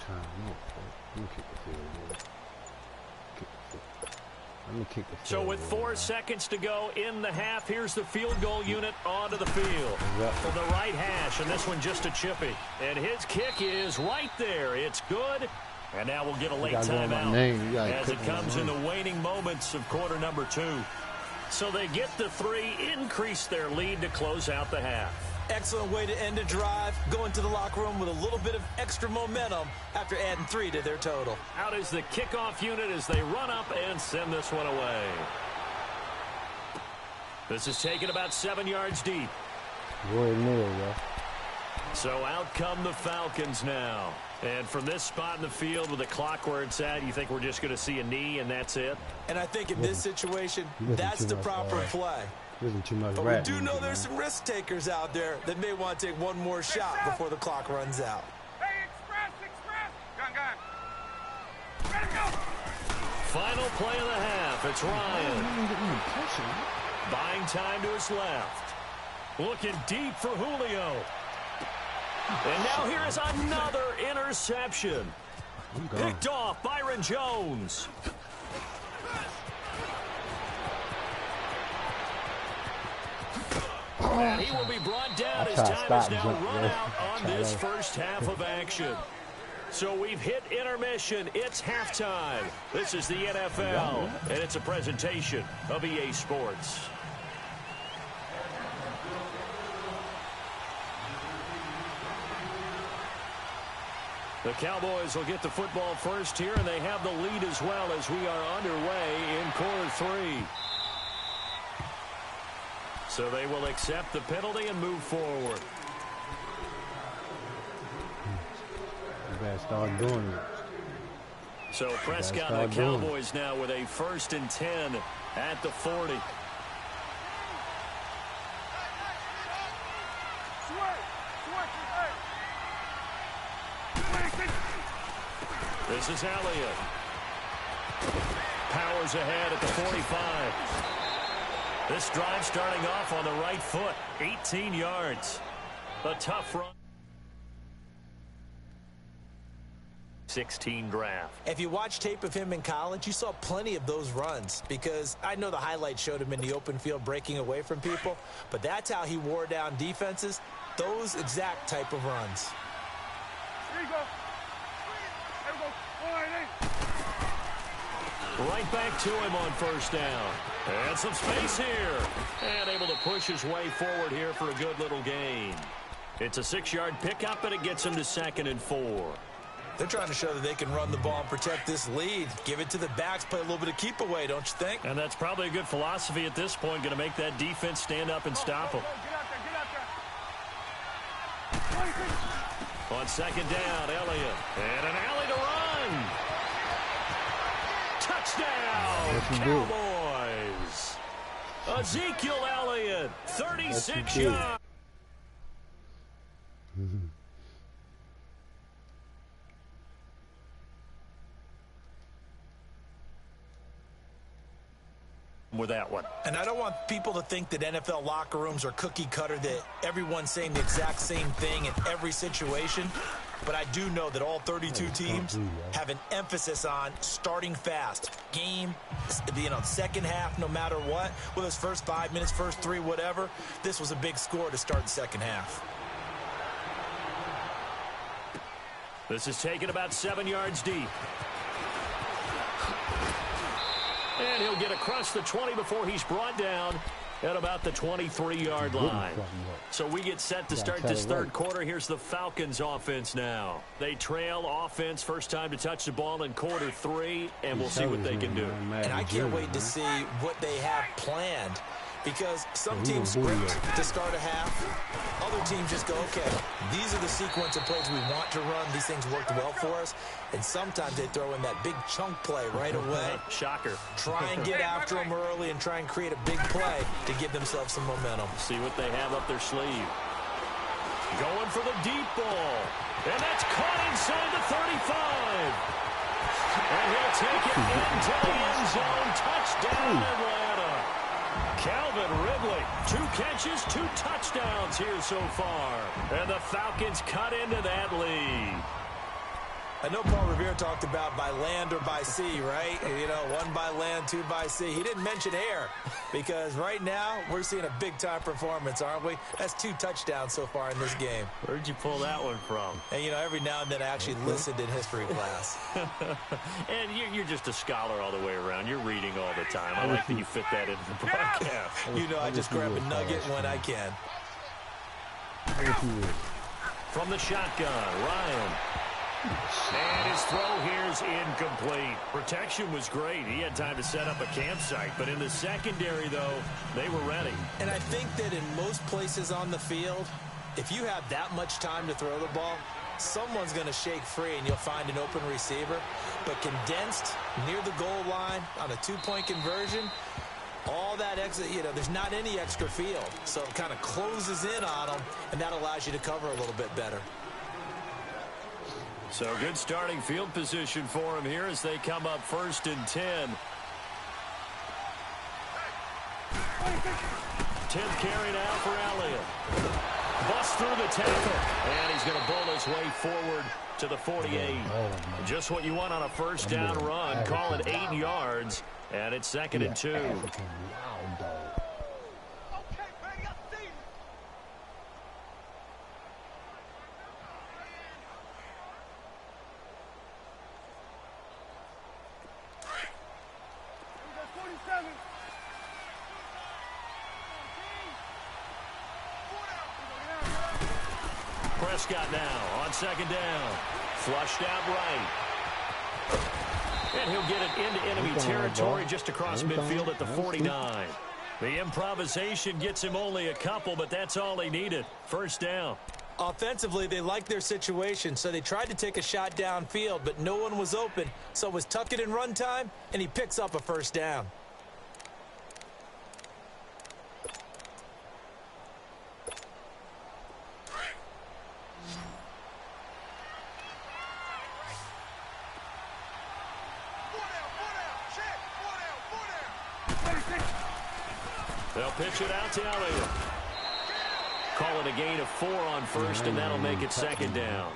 time. Let me kick the field goal. Let me kick the field So with 4 seconds to go in the half, here's the field goal unit onto the field. From the right hash, and this one just a chippy. And his kick is right there. It's good. And now we'll get a late timeout as it comes in the waning moments of quarter number 2. So they get the 3, increase their lead to close out the half. Excellent way to end a drive, going to the locker room with a little bit of extra momentum after adding 3 to their total. Out is the kickoff unit as they run up and send this one away. This is taken about 7 yards deep. So out come the Falcons now. And from this spot in the field with the clock where it's at, you think we're just going to see a knee and that's it? And I think in this situation, that's the proper play. Too much but we do know there's some risk takers out there that may want to take one more shot before the clock runs out. Hey, express! Gun. Ready to go! Final play of the half. It's Ryan. Buying time to his left. Looking deep for Julio. And now here is another interception. Picked off Byron Jones. And he will be brought down as time is now run out on this first half of action. So we've hit intermission. It's halftime. This is the NFL, and it's a presentation of EA Sports. The Cowboys will get the football first here, and they have the lead as well as we are underway in quarter 3. So they will accept the penalty and move forward. You better start doing it. So Prescott and the Cowboys now with a 1st and 10 at the 40. This is Elliott. Powers ahead at the 45. This drive starting off on the right foot. 18 yards. A tough run. 16 draft. If you watch tape of him in college, you saw plenty of those runs because I know the highlights showed him in the open field breaking away from people, but that's how he wore down defenses, those exact type of runs. Here you go. There we go. Right back to him on 1st down. And some space here. And able to push his way forward here for a good little gain. It's a 6-yard pickup, and it gets him to 2nd and 4. They're trying to show that they can run the ball and protect this lead. Give it to the backs, play a little bit of keep away, don't you think? And that's probably a good philosophy at this point, going to make that defense stand up and stop them. On 2nd down, Elliott. And an alley to run. Touchdown, Cowboys. Ezekiel Elliott, 36 yards. With that one. And I don't want people to think that NFL locker rooms are cookie cutter, that everyone's saying the exact same thing in every situation. But I do know that all 32 teams have an emphasis on starting fast. Game, second half, no matter what. Whether it's first 5 minutes, first 3, whatever. This was a big score to start the second half. This is taken about 7 yards deep. And he'll get across the 20 before he's brought down at about the 23-yard line. So we get set to start this third quarter. Here's the Falcons offense now. They trail offense, first time to touch the ball in quarter 3, and we'll see what they can do. And I can't wait to see what they have planned, because some teams sprint to start a half. Other teams just go, okay, these are the sequence of plays we want to run. These things worked well for us. And sometimes they throw in that big chunk play right away. Shocker. Try and get after them early and try and create a big play to give themselves some momentum. See what they have up their sleeve. Going for the deep ball. And that's caught inside the 35. And he'll take it into the end zone. Touchdown, Atlanta. Calvin Ridley, 2 catches, 2 touchdowns here so far. And the Falcons cut into that lead. I know Paul Revere talked about by land or by sea, right? You know, 1 by land, 2 by sea. He didn't mention air because right now we're seeing a big-time performance, aren't we? That's 2 touchdowns so far in this game. Where'd you pull that one from? And, you know, every now and then I actually listened in history class. And you're just a scholar all the way around. You're reading all the time. I like that you fit that into the broadcast. You know, I just grab a nugget when I can. From the shotgun, Ryan. And his throw here is incomplete. Protection was great. He had time to set up a campsite. But in the secondary, though, they were ready. And I think that in most places on the field, if you have that much time to throw the ball, someone's going to shake free and you'll find an open receiver. But condensed near the goal line on a 2-point conversion, all that extra, you know, there's not any extra field. So it kind of closes in on them, and that allows you to cover a little bit better. So good starting field position for him here as they come up 1st and 10. 10th carry now for Elliott. Bust through the tackle. And he's going to bull his way forward to the 48. Just what you want on a first down run. Call it 8 yards. And it's 2nd and 2. Prescott now on 2nd down. Flushed out right. And he'll get it into enemy territory just across midfield at the 49. The improvisation gets him only a couple, but that's all he needed. First down. Offensively, they liked their situation, so they tried to take a shot downfield, but no one was open. So it was tuck it in run time, and he picks up a first down. They'll pitch it out to Elliott. Call it a gain of 4 on first, and that'll make it 2nd down.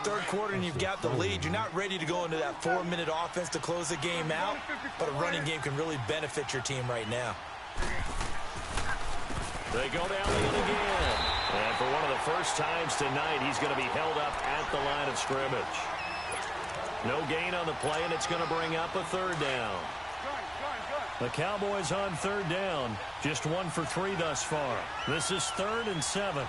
3rd quarter, and you've got the lead. You're not ready to go into that 4-minute offense to close the game out, but a running game can really benefit your team right now. They go to Elliott again. And for one of the first times tonight, he's going to be held up at the line of scrimmage. No gain on the play, and it's going to bring up a 3rd down. The Cowboys on 3rd down. Just 1 for 3 thus far. This is 3rd and 7.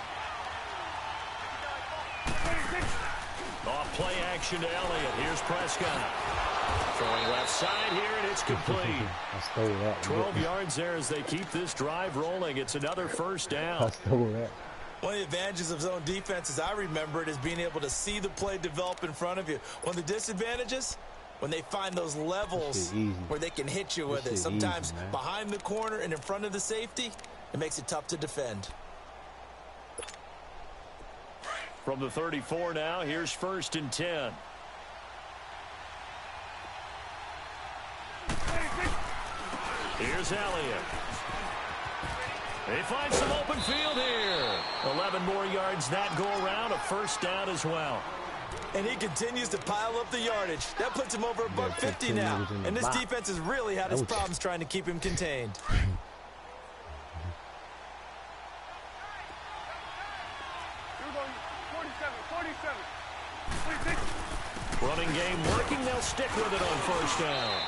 Off play action to Elliott. Here's Prescott. Throwing left side here, and it's complete. 12 yards there as they keep this drive rolling. It's another first down. One of the advantages of zone defense, as I remember it, is being able to see the play develop in front of you. One of the disadvantages, when they find those levels where they can hit you with it, sometimes behind the corner and in front of the safety, it makes it tough to defend. From the 34 now, here's 1st and 10. Here's Elliott. They find some open field here. 11 more yards that go around, a first down as well. And he continues to pile up the yardage. That puts him over $150 now. And this defense has really had its problems trying to keep him contained. Running game working. They'll stick with it on first down.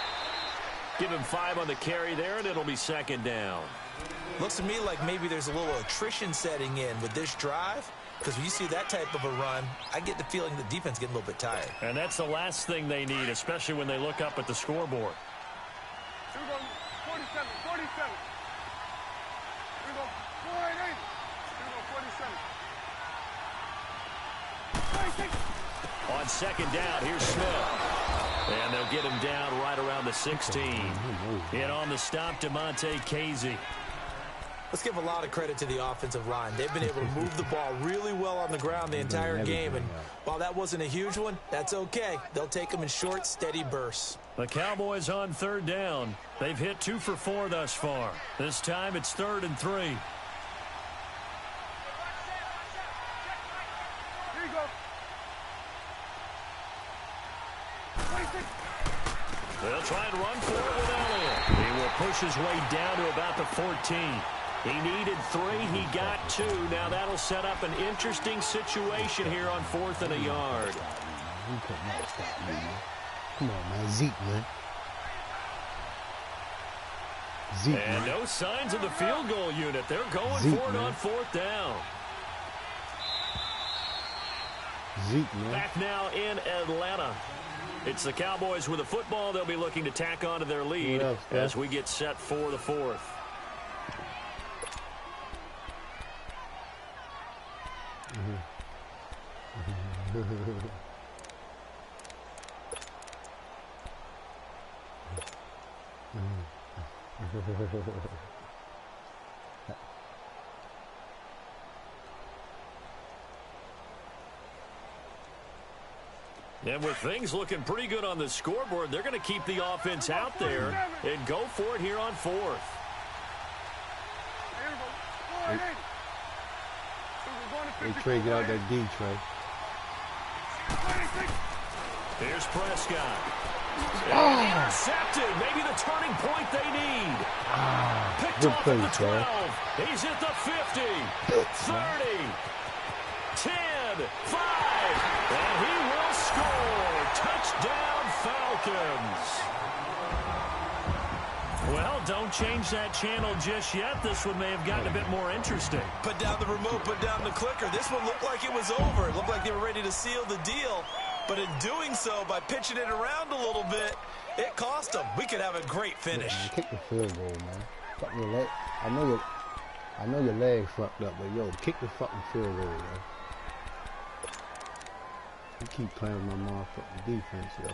Give him 5 on the carry there, and it'll be 2nd down. Looks to me like maybe there's a little attrition setting in with this drive. Because when you see that type of a run, I get the feeling the defense getting a little bit tired. And that's the last thing they need, especially when they look up at the scoreboard. 47. On 2nd down, here's Smith. And they'll get him down right around the 16. And on the stop, DeMonte Casey. Let's give a lot of credit to the offensive line. They've been able to move the ball really well on the ground the entire game. And while that wasn't a huge one, that's okay. They'll take them in short, steady bursts. The Cowboys on 3rd down. They've hit 2 for 4 thus far. This time it's 3rd and 3. Here you go. They'll try and run for it with Elliott. He will push his way down to about the 14. He needed 3. He got 2. Now that'll set up an interesting situation here on 4th and a yard. Come on, man. Zeke, man. Zeke, and man. No signs of the field goal unit. They're going Zeke, for it man. on 4th down. Zeke, man. Back now in Atlanta. It's the Cowboys with the football. They'll be looking to tack onto their lead as we get set for the 4th. And with things looking pretty good on the scoreboard, they're going to keep the offense out there and go for it here on 4th. Hey, Trey, get out that D, Trey. Here's Prescott. Intercepted. Maybe the turning point they need. Picked off at the 12. He's at the 50. 30. 10. 5. And he will score. Touchdown, Falcons. Well, don't change that channel just yet. This one may have gotten a bit more interesting. Put down the remote, put down the clicker. This one looked like it was over. It looked like they were ready to seal the deal. But in doing so, by pitching it around a little bit, it cost them. We could have a great finish. Yeah, man, kick the field goal, man. Fuck your leg. I know your leg fucked up, but yo, kick the fucking field goal, yo. You keep playing with my motherfucking defense, yo.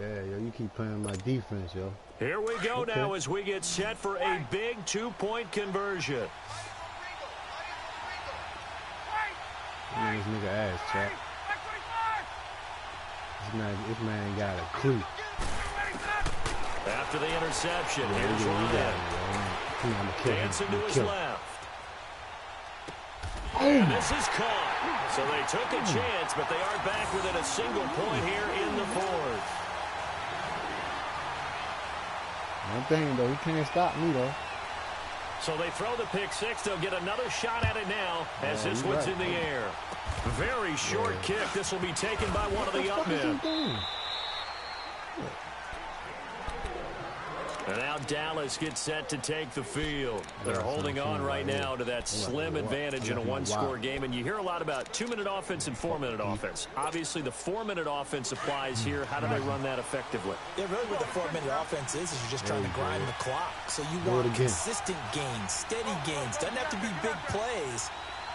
Yeah, yo, you keep playing my defense, yo. Here we go now as we get set for a big 2-point conversion. Man, this nigga ass, chat. This man got a clue. After the interception, here's Ryan. Dancing to his left. And this is caught. So they took a chance, but they are back within a single point here in the 4th. One thing, though, he can't stop me, though. So they throw the pick 6. They'll get another shot at it now as this one's in the air. Very short kick. This will be taken by one of the up men. And now Dallas gets set to take the field. They're holding on right now to that slim advantage in a one-score game. And you hear a lot about 2-minute offense and 4-minute offense. Obviously, the 4-minute offense applies here. How do they run that effectively? Yeah, really what the 4-minute offense is you're just trying to grind the clock. So you want consistent gains, steady gains. Doesn't have to be big plays,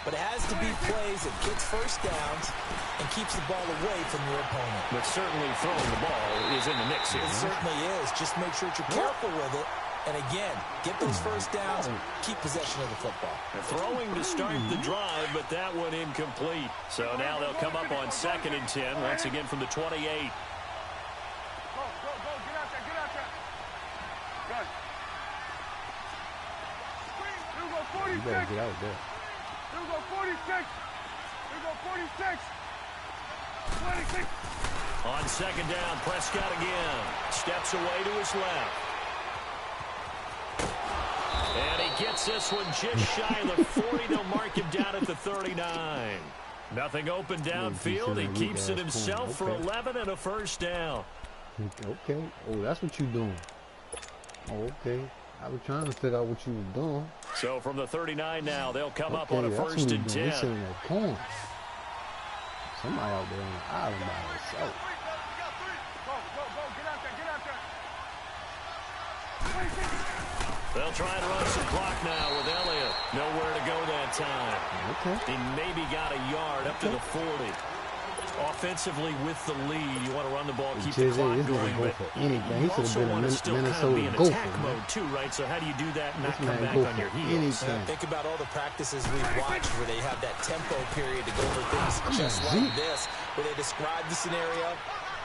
but it has to be plays that gets first downs and keeps the ball away from your opponent. But certainly throwing the ball is in the mix here. It certainly is. Just make sure that you're careful with it. And again, get those first downs, keep possession of the football. Throwing to start the drive, but that one incomplete. So now they'll come up on 2nd and 10, once again from the 28. Go, get out there, get out there. Good. Here we go, 46. You better get out there. Here we go, 46. Here we go, 46. 26. On 2nd down, Prescott again. Steps away to his left. And he gets this one just shy of the 40. They'll mark him down at the 39. Nothing open downfield. He keeps it himself for 11 and a first down. Okay. Oh, that's what you doing. Oh, okay. I was trying to figure out what you were doing. So from the 39 now, they'll come up on a 1st and 10. They sitting at corn. Somebody out there on the island by himself. Go, get out there. They'll try and run some clock now with Elliott. Nowhere to go that time. Okay. He maybe got a yard up to the 40. Offensively with the lead, you want to run the ball, keep the clock going, but you also want to still kind of be in attack mode too, right? So how do you do that and not come back on your heels? Think about all the practices we've watched where they have that tempo period to go over things just like this, where they describe the scenario,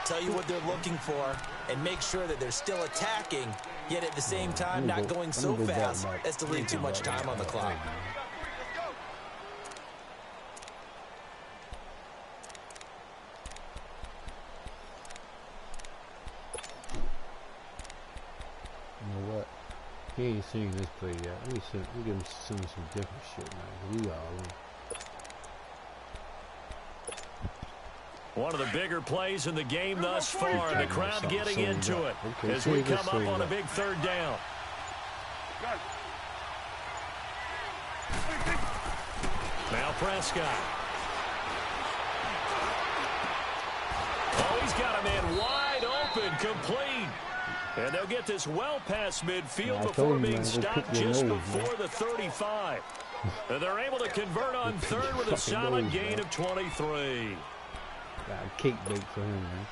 tell you what they're looking for, and make sure that they're still attacking, yet at the same time not going so fast as to leave too much time on the clock. He ain't seen this play yet. Let me give him some different shit, man. We all in. One of the bigger plays in the game thus far, and the crowd getting into it as we come up on a big third down. Now Prescott. Oh, he's got a man wide open, complete. And they'll get this well past midfield before being stopped just before the 35. And they're able to convert on third with a solid gain of 23. Got a cake bait for him, man.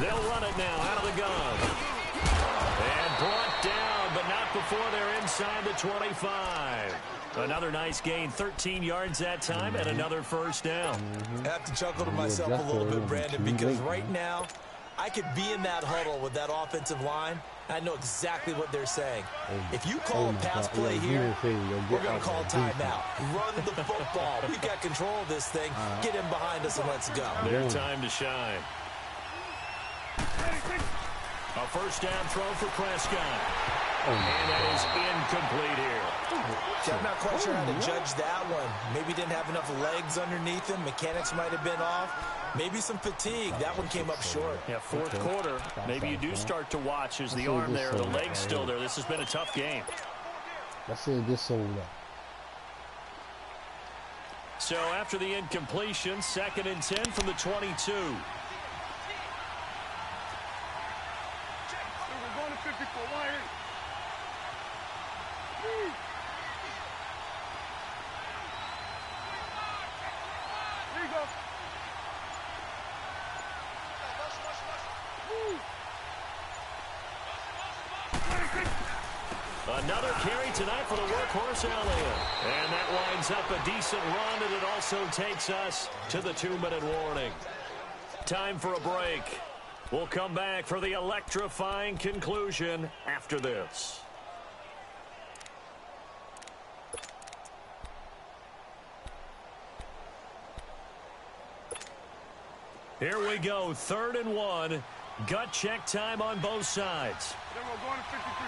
They'll run it now out of the gun. And brought down, but not before they're inside the 25. Another nice gain, 13 yards that time, and another first down. I have to chuckle to myself a little bit, Brandon, because right now, I could be in that huddle with that offensive line. I know exactly what they're saying. If you call a pass play here, we're going to call timeout. Run the football. We've got control of this thing. Get him behind us and let's go. Their time to shine. A first down throw for Prescott. And that is incomplete here. I'm not quite sure how to judge that one. Maybe didn't have enough legs underneath him. Mechanics might have been off. Maybe some fatigue. That one came up short. Yeah, fourth quarter. Maybe you do start to watch as the arm there, the leg's still there. This has been a tough game. Let's see this sold up. So after the incompletion, 2nd and 10 from the 22. We're going to 54. Why? Here you go. Another carry tonight for the workhorse Elliott. And that winds up a decent run, and it also takes us to the 2-minute warning. Time for a break. We'll come back for the electrifying conclusion after this. Here we go, 3rd and 1. Gut check time on both sides. Then we're going to 53.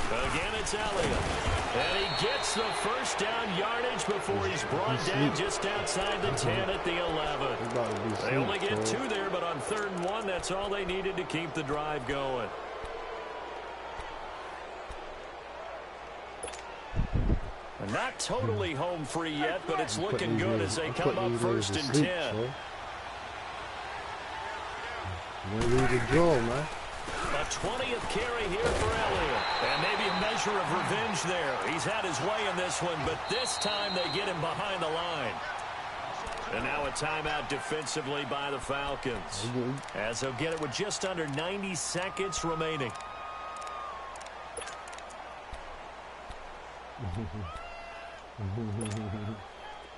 Again, it's Elliott. And he gets the first down yardage before he's brought down just outside the 10 at the 11. They only get 2 there, but on 3rd and 1, that's all they needed to keep the drive going. Not totally home free yet, but it's looking good as they come up 1st and 10. You need to draw, man. A 20th carry here for Elliott. And maybe a measure of revenge there. He's had his way in this one, but this time they get him behind the line. And now a timeout defensively by the Falcons. As they'll get it with just under 90 seconds remaining.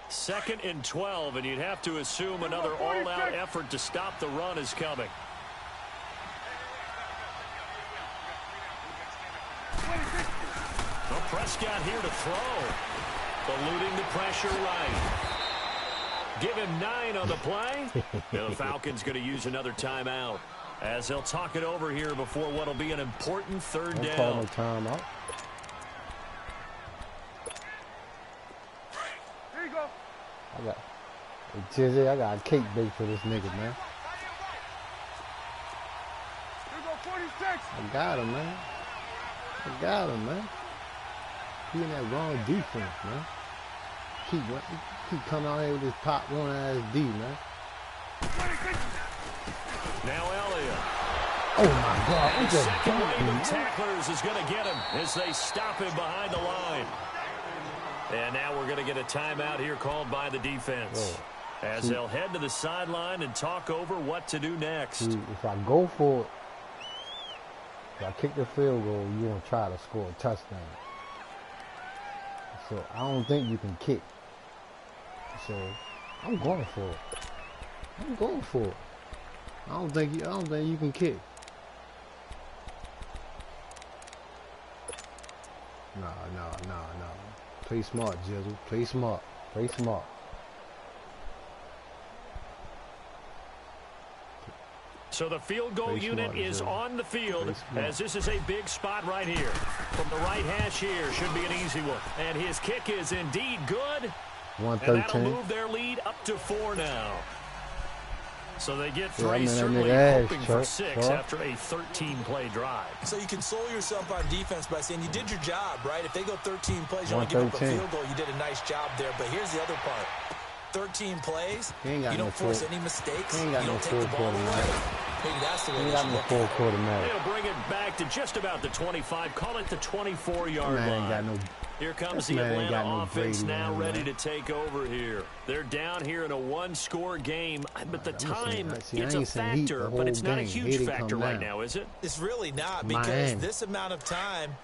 2nd and 12, and you'd have to assume another all-out effort to stop the run is coming. Well, Prescott here to throw. Eluding the pressure right. Give him 9 on the play. The Falcons going to use another timeout as they'll talk it over here before what will be an important 3rd down. Call no timeout. Here you go. I got a cake bake for this nigga, man. Here you go, 46. I got him, man. He in that wrong defense, man. Keep coming out here with this pop one ass D, man. 26. Now Elliott. Oh my God! And the second wave of tacklers is going to get him as they stop him behind the line. And now we're going to get a timeout here called by the defense. As they'll head to the sideline and talk over what to do next. If I go for it, if I kick the field goal, you're going to try to score a touchdown. So I don't think you can kick. So I'm going for it. I don't think you can kick. No. Play smart, Jizzle. Play smart. Play smart. So the field goal unit is on the field as this is a big spot right here. From the right hash here, should be an easy one. And his kick is indeed good. 113. And that'll move their lead up to 4 now. So they get 3, Yeah, certainly hoping for 6 after a 13-play drive. So you console yourself on defense by saying you did your job, right? If they go 13 plays, you only give up a field goal, you did a nice job there. But here's the other part. 13 plays, you don't force any mistakes, you don't take the ball away. Maybe that's the way they should look at it. They'll bring it back to just about the 25, call it the 24-yard line. Here comes the Atlanta offense now ready to take over here. They're down here in a 1-score game, but the time, it's a factor, but it's not a huge factor right now, is it? It's really not, because this amount of time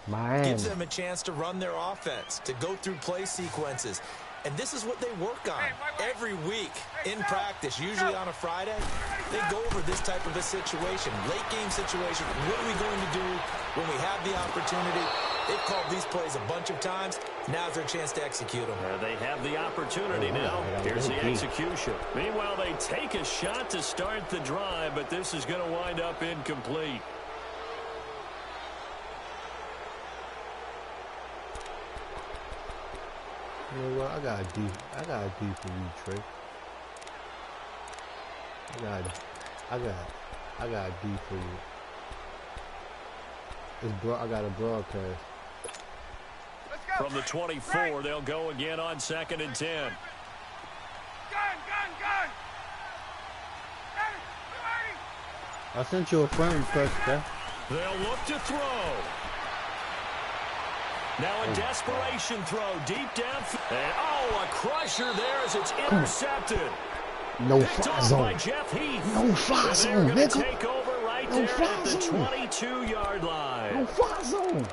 gives them a chance to run their offense, to go through play sequences. And this is what they work on every week in practice, usually on a Friday. They go over this type of a situation, late-game situation. What are we going to do when we have the opportunity? They've called these plays a bunch of times. Now's their chance to execute them. They have the opportunity now. Here's the execution. Meanwhile, they take a shot to start the drive, but this is going to wind up incomplete. You know what? I got a D for you, Trey. I got a D for you. I got a broadcast. From the 24, they'll go again on 2nd and 10. Gun! I sent you a friend request, okay? They'll look to throw. Now a desperation throw deep down. And a crusher there as it's intercepted. No fly zone. By Jeff Heath. No fly zone, nigga. nigga. Take over right no there at the 22-yard line. No fly zone.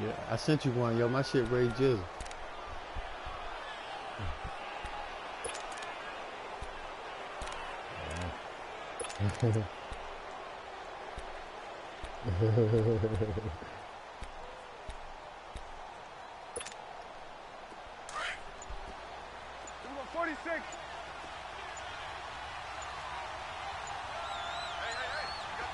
Yeah, I sent you one, yo. My shit Ray Jizzle. Number 46.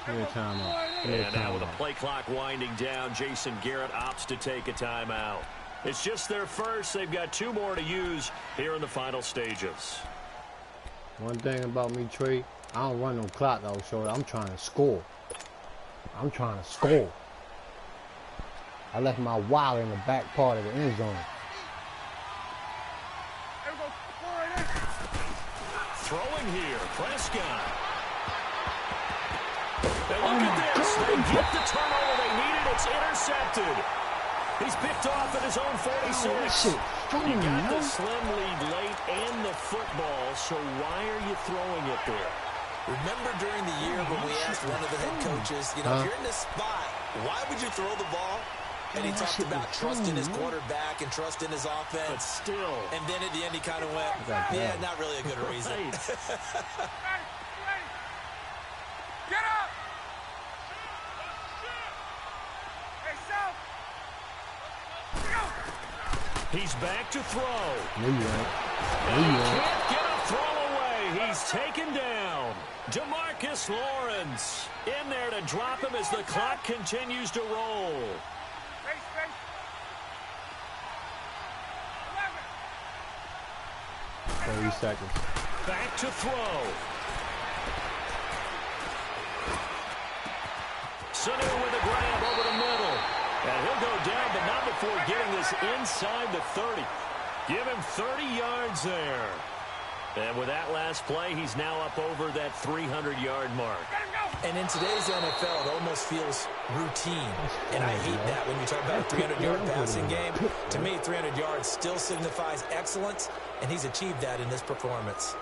And now with the play clock winding down, Jason Garrett opts to take a timeout. It's just their first. They've got 2 more to use here in the final stages. One thing about me, Trey, I don't run no clock though, so I'm trying to score. I left my wallet in the back part of the end zone. Throwing here, Prescott. And look at this. They get the turnover they needed. It's intercepted. He's picked off at his own 46. You got the slim lead late and the football, so why are you throwing it there? Remember during the year when we asked one of the head coaches, if you're in this spot, why would you throw the ball? And he talked about trusting his quarterback and trusting his offense. But still. And then at the end he kind of went, yeah, not really a good reason. Get up! Hey, South! He's back to throw. No, you ain't. And he can't get a throw away. He's taken down. DeMarcus Lawrence in there to drop him as the clock continues to roll. 30 seconds. Back to throw. Sanu with a grab over the middle. And he'll go down, but not before getting this inside the 30. Give him 30 yards there. And with that last play, he's now up over that 300-yard mark. And in today's NFL, it almost feels routine. And I hate that when you talk about a 300-yard passing game. To me, 300 yards still signifies excellence, and he's achieved that in this performance.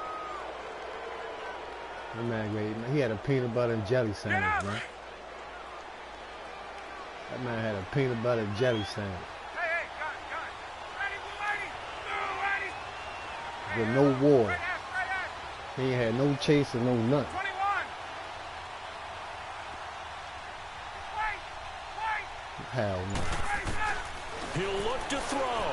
That man, he had a peanut butter and jelly sandwich, man. That man had a peanut butter and jelly sandwich. Hey, With no water. He ain't had no chase and no nothing. 21. Hell no. He'll look to throw.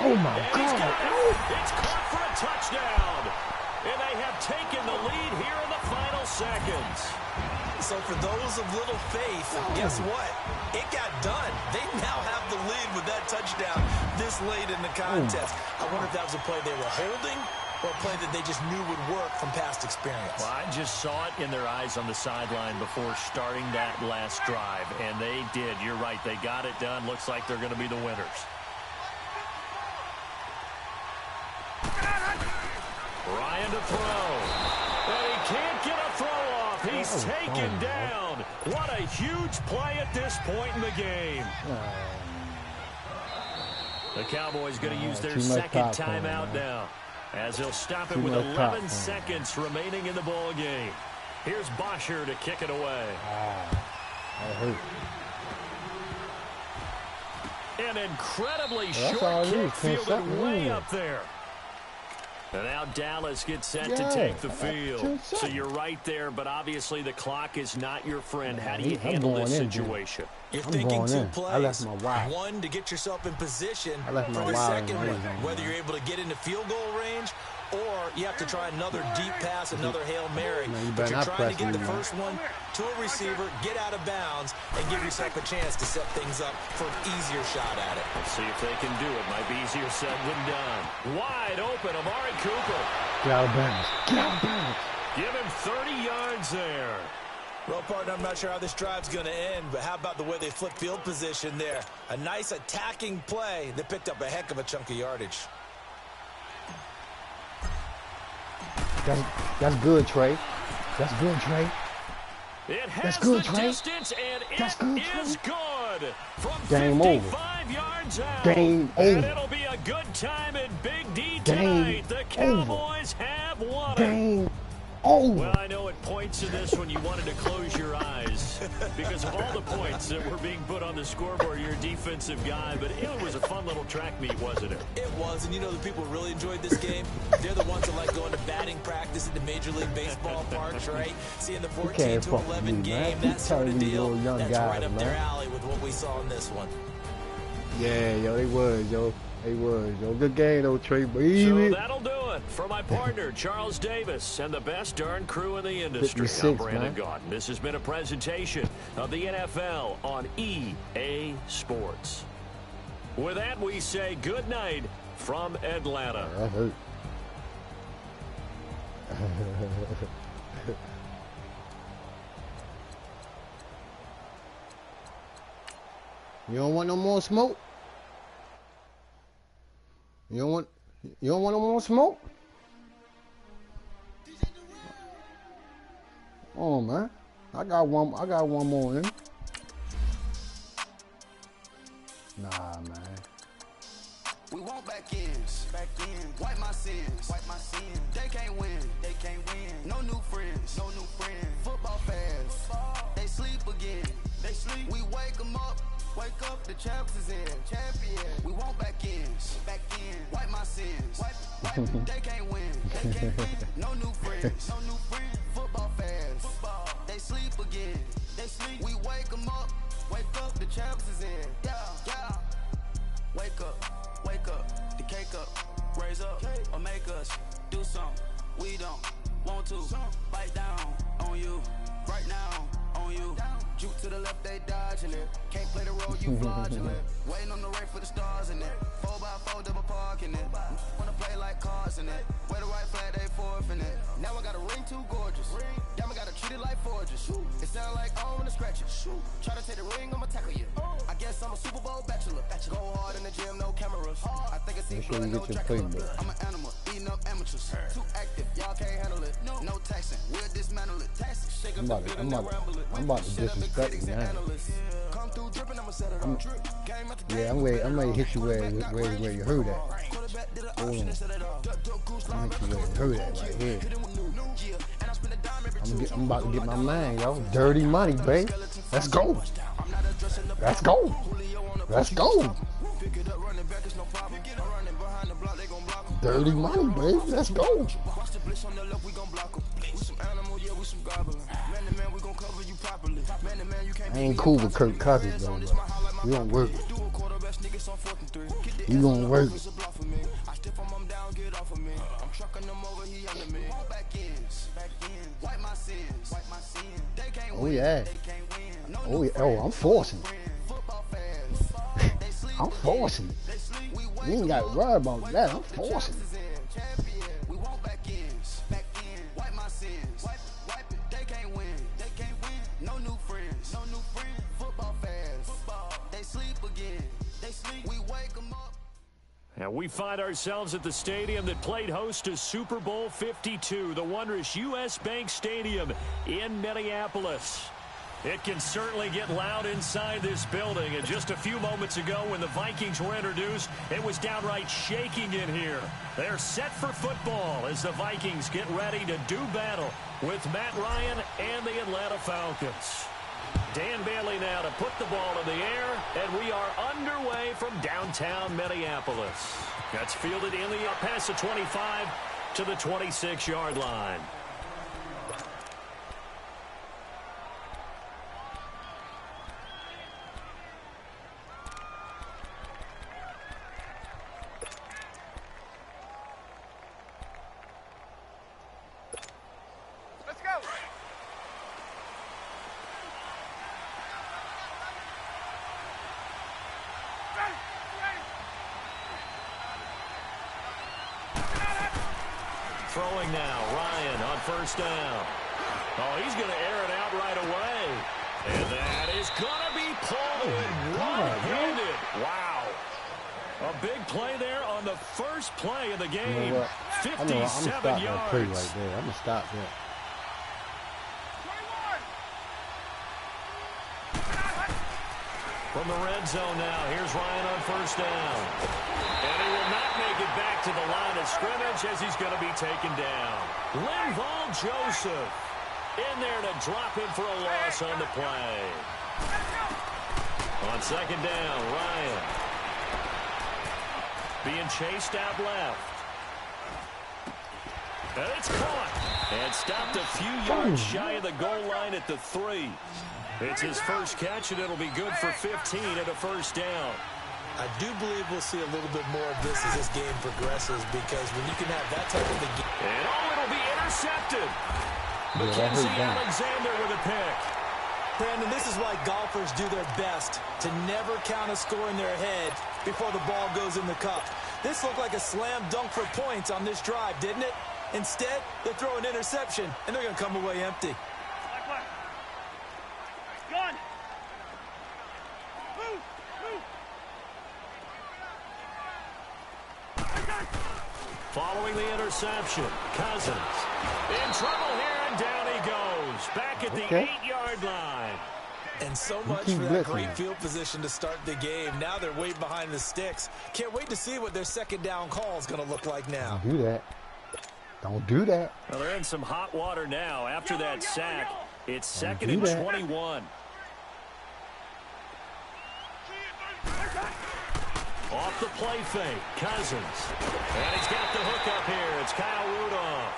Oh my And God. he's got it. It's caught for a touchdown. And they have taken the lead here in the final seconds. So for those of little faith, guess what? It got done. They now have the lead with that touchdown this late in the contest. I wonder if that was a play they were holding or a play that they just knew would work from past experience. Well, I just saw it in their eyes on the sideline before starting that last drive, and they did. You're right. They got it done. Looks like they're going to be the winners. Ryan to throw. And he can't get a throw off. He's taken down. What a huge play at this point in the game. The Cowboys going to use their second timeout now, as he'll stop it with 11 seconds remaining in the ball game. Here's Bosher to kick it away. That hurt. An incredibly short kick fielded way up there. And now Dallas gets set to take the field. So you're right there, but obviously the clock is not your friend. How do you handle this situation? You're thinking two plays. One, to get yourself in position for the second one. Whether you're able to get into field goal range or you have to try another deep pass, another Hail Mary. But you're trying to get the first one to a receiver, get out of bounds, and give yourself a chance to set things up for an easier shot at it. Let's see if they can do it. Might be easier said than done. Wide open, Amari Cooper. Get out of bounds. Get out of bounds. Give him 30 yards there. Well, partner, I'm not sure how this drive's going to end, but how about the way they flip field position there? A nice attacking play that picked up a heck of a chunk of yardage. That's good, Trey. That's good, Trey. It has That's good, the Trey. distance, and That's it good, is good. From Game 55 over. yards out. Game and over. it'll be a good time in Big D Game tonight. The Cowboys have won it. Game over. Well, I know at points in this when you wanted to close your eyes because of all the points that were being put on the scoreboard. You're a defensive guy, but it was a fun little track meet, wasn't it? It was, and you know the people who really enjoyed this game? They're the ones that like going to batting practice at the Major League Baseball parks, right? Seeing the 14-11 game, that sort of deal, that's right up their alley with what we saw in this one. Yeah, yo, they was, yo. They was, yo. Good game, though, Trey. Baby. So that'll do it for my partner, Charles Davis, and the best darn crew in the industry. I'm Brandon Gaudin. This has been a presentation of the NFL on EA Sports. With that, we say good night from Atlanta. That hurt. You don't want no more smoke? You don't want no more smoke? Oh man. I got one more in. Nah, man. We want back ends. Wipe my sins. They can't win. No new friends. Football fans. They sleep again. We wake them up. The champs is in. Champion. We want back ends. Wipe my sins. They can't win. No new friends. Football fans. They sleep again. We wake them up. The champs is in. Yeah. Wake up, the cake up, raise up, or make us do something we don't want to. Bite down on you, right now on you. Juke to the left, they dodging it. Can't play the role, you fraudulent. Waiting on the right for the stars in it. 4x4 double parking it. Wanna play like cars in it. Wear the right flag, they forfeiting it. Now I got a ring too gorgeous. Damn, I gotta treat it like forges. It sound like I wanna scratch it. Try to take the ring, I'ma tackle you. I guess I'm a Super Bowl bachelor. Go hard in the gym, no cameras. I think I see blood, no Dracula. I'm an animal, eating up amateurs. Too active, y'all can't handle it. No taxing, we'll dismantle it. Shake up the building, then ramble it. I'm about to disrespect you now. Come through dripping, I'ma set it up. Yeah, I'm ready to hit you where you heard that. Hold on. I'm hit you where you heard that right here. I'm about to get my man, yo. Dirty money, babe. Let's go. Let's go. Let's go. Dirty money, babe. Let's go. I ain't cool with Kirk Cousins though, but we don't work. You gonna work. Oh yeah. Oh yeah. Oh, I'm forcing. I'm forcing. You ain't got to worry about that. I'm forcing. And we find ourselves at the stadium that played host to Super Bowl 52, the wondrous U.S. Bank Stadium in Minneapolis. It can certainly get loud inside this building. And just a few moments ago when the Vikings were introduced, it was downright shaking in here. They're set for football as the Vikings get ready to do battle with Matt Ryan and the Atlanta Falcons. Dan Bailey now to put the ball in the air, and we are underway from downtown Minneapolis. That's fielded in the past the 25 to the 26-yard line. Throwing now, Ryan on first down. Oh, he's going to air it out right away. And that is going to be pulled in one-handed. Wow. A big play there on the first play of the game. You know 57 I'm gonna stop yards. that play right there. I'm going to stop that. 21. From the red zone now, here's Ryan on first down. And he will not make it back to the line of scrimmage as he's going to be taken down. Linval Joseph in there to drop him for a loss on the play. On second down, Ryan being chased out left. And it's caught. And stopped a few yards shy of the goal line at the 3. It's his first catch, and it'll be good for 15 and a first down. I do believe we'll see a little bit more of this as this game progresses, because when you can have that type of a game. And it'll be intercepted. Yeah, Mackenzie Alexander with a pick. Brandon, this is why golfers do their best to never count a score in their head before the ball goes in the cup. This looked like a slam dunk for points on this drive, didn't it? Instead, they throw an interception, and they're going to come away empty. Gun. Move. Move. Following the interception, Cousins in trouble here, and down he goes. Back at the 8-yard line. And so much for that great field position to start the game. Now they're way behind the sticks. Can't wait to see what their second down call is going to look like now. Don't do that. Don't do that. Well, they're in some hot water now after that sack. It's second and 21. Off the play fake, Cousins. And he's got the hook up here. It's Kyle Rudolph.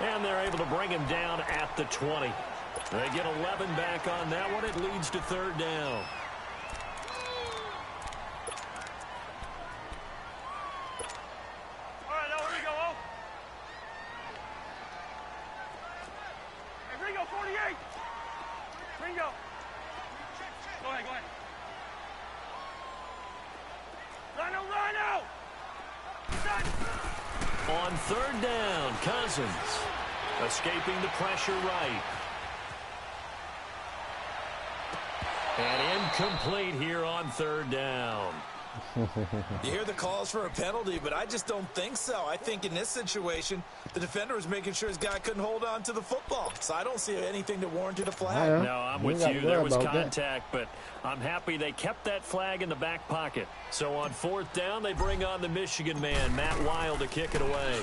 And they're able to bring him down at the 20. They get 11 back on that one. It leads to third down. All right, now here we go. Hey, Ringo, 48. Ringo. Go ahead, go ahead. Rhino! On third down, Cousins escaping the pressure right. And incomplete here on third down. You hear the calls for a penalty, but I just don't think so. I think in this situation, the defender was making sure his guy couldn't hold on to the football. So I don't see anything that warranted a flag. No, I'm with you. There was contact, but I'm happy they kept that flag in the back pocket. So on fourth down, they bring on the Michigan man, Matt Wild, to kick it away.